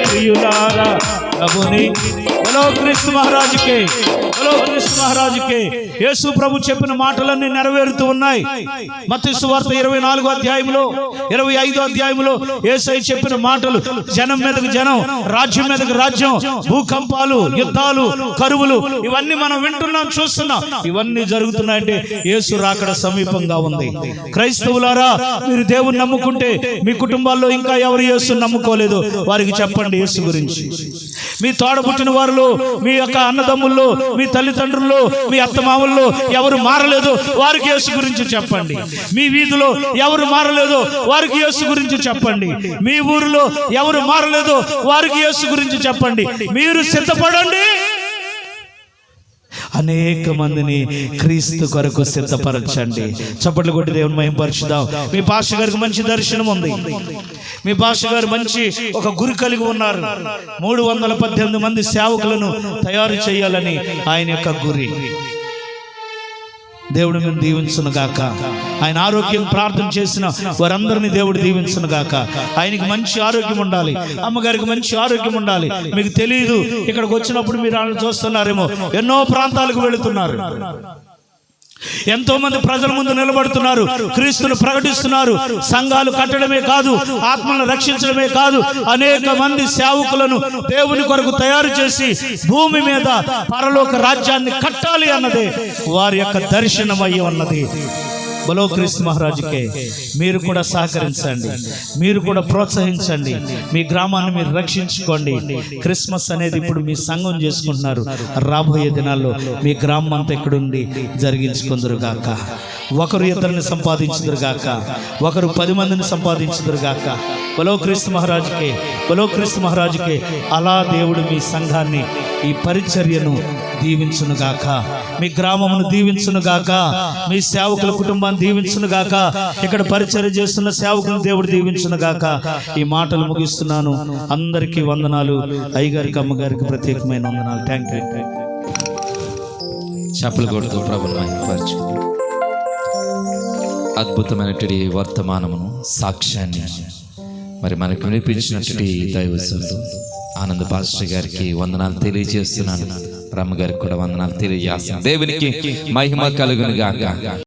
ప్రియులారా ప్రభుని. బలో క్రీస్తు మహారాజుకే, బలో క్రీస్తు మహారాజుకే. యేసు ప్రభు చెప్పిన మాటలన్నీ నెరవేరుతూ ఉన్నాయి. మత్తయి సువార్త 24వ అధ్యాయంలో 25వ అధ్యాయంలో యేసయ్య చెప్పిన మాటలు జనం మీదకు జనం, రాజ్యం మీదకు రాజ్యం, భూకంపాలు, యుద్ధాలు, కరువులు, ఇవన్నీ మనం వింటున్నాం, చూస్తున్నాం. ఇవన్నీ జరుగుతున్నాయంటే యేసు రాకడ సమీపంగా ఉంది. క్రైస్తవులారా, మీరు దేవుని నమ్ముకుంటే మీ కుటుంబాల్లో ఇంకా ఎవరు యేసుని నమ్ముకోలేదు వారికి చెప్పండి యేసు గురించి. మీ తోడబుట్టిన వారిలో, మీ యొక్క అన్నదమ్ముల్లో, మీ తల్లిదండ్రుల్లో, మీ అత్తమామల్లో ఎవరు మారలేదు వారికి యేసు గురించి చెప్పండి. మీ వీధిలో ఎవరు మారలేదు వారికి యేసు గురించి చెప్పండి. మీ ఊరిలో ఎవరు మారలేదు వారికి యేసు గురించి చెప్పండి. మీరు సిద్ధపడండి, అనేక మందిని క్రీస్తు కొరకు సిద్ధపరచండి. చప్పట్లు కొట్టి దేవుని మహిమపరచుదాం. మీ పాస్టర్ గారికి మంచి దర్శనం ఉంది. మీ పాస్టర్ గారు మంచి ఒక గురి కలిగి ఉన్నారు. 318 మంది సేవకులను తయారు చేయాలని ఆయన యొక్క గురి. దేవుడు మేము దీవించును గాక. ఆయన ఆరోగ్యం ప్రార్థన చేసిన వారందరినీ దేవుడు దీవించును గాక. ఆయనకి మంచి ఆరోగ్యం ఉండాలి, అమ్మగారికి మంచి ఆరోగ్యం ఉండాలి. మీకు తెలియదు, ఇక్కడికి వచ్చినప్పుడు మీరు వాళ్ళని చూస్తున్నారేమో, ఎన్నో ప్రాంతాలకు వెళుతున్నారు, ఎంతో మంది ప్రజల ముందు నిలబడుతున్నారు, క్రీస్తును ప్రకటిస్తున్నారు. సంఘాలు కట్టడమే కాదు, ఆత్మలను రక్షించడమే కాదు, అనేక మంది సేవకులను దేవుని కొరకు తయారు చేసి భూమి మీద పరలోక రాజ్యాన్ని కట్టాలి అన్నదే వారి యొక్క దర్శనం అయ్యి ఉన్నది. బలో క్రీస్తు మహారాజుకే. మీరు కూడా సహకరించండి, మీరు కూడా ప్రోత్సహించండి, మీ గ్రామాన్ని మీరు రక్షించుకోండి. క్రిస్మస్ అనేది ఇప్పుడు మీ సంఘం చేసుకుంటున్నారు. రాబోయే దినాల్లో మీ గ్రామం అంతా ఇక్కడుండి జరిగించుకుందరు గాక. ఒకరు ఇతరుని సంపాదించుదురు గాక, ఒకరు 10 మందిని సంపాదించుదురు గాక. బలో క్రీస్తు మహారాజుకే, బలో క్రీస్తు మహారాజుకే. అలా దేవుడు మీ సంఘాన్ని, ఈ పరిచర్యను దీవించును గాక, మీ గ్రామమును దీవించును గాక, మీ సేవకుల కుటుంబాన్ని దీవించును గాక, ఇక్కడ పరిచర్య చేస్తున్న సేవకులను దేవుడు దీవించును గాక. ఈ మాటలు ముగిస్తున్నాను. అందరికీ వందనాలు. అయ్యగారికి, అమ్మగారికి ప్రత్యేకమైన వందనాలు. Thank you. చప్పలు కొడుతూ ప్రభువును మహిమపరచు. అద్భుతమైనటువంటి వర్తమానమును, సాక్ష్యాన్ని మరి మనకు వినిపించినటువంటి దైవజనుడు ఆనంద పాస్టర్ గారికి వందనాలు తెలియజేస్తున్నాను. రమ్మ గారికి కూడా వందనాలు తెలియజేస్తాను. దేవునికి మహిమ కలుగును గాక.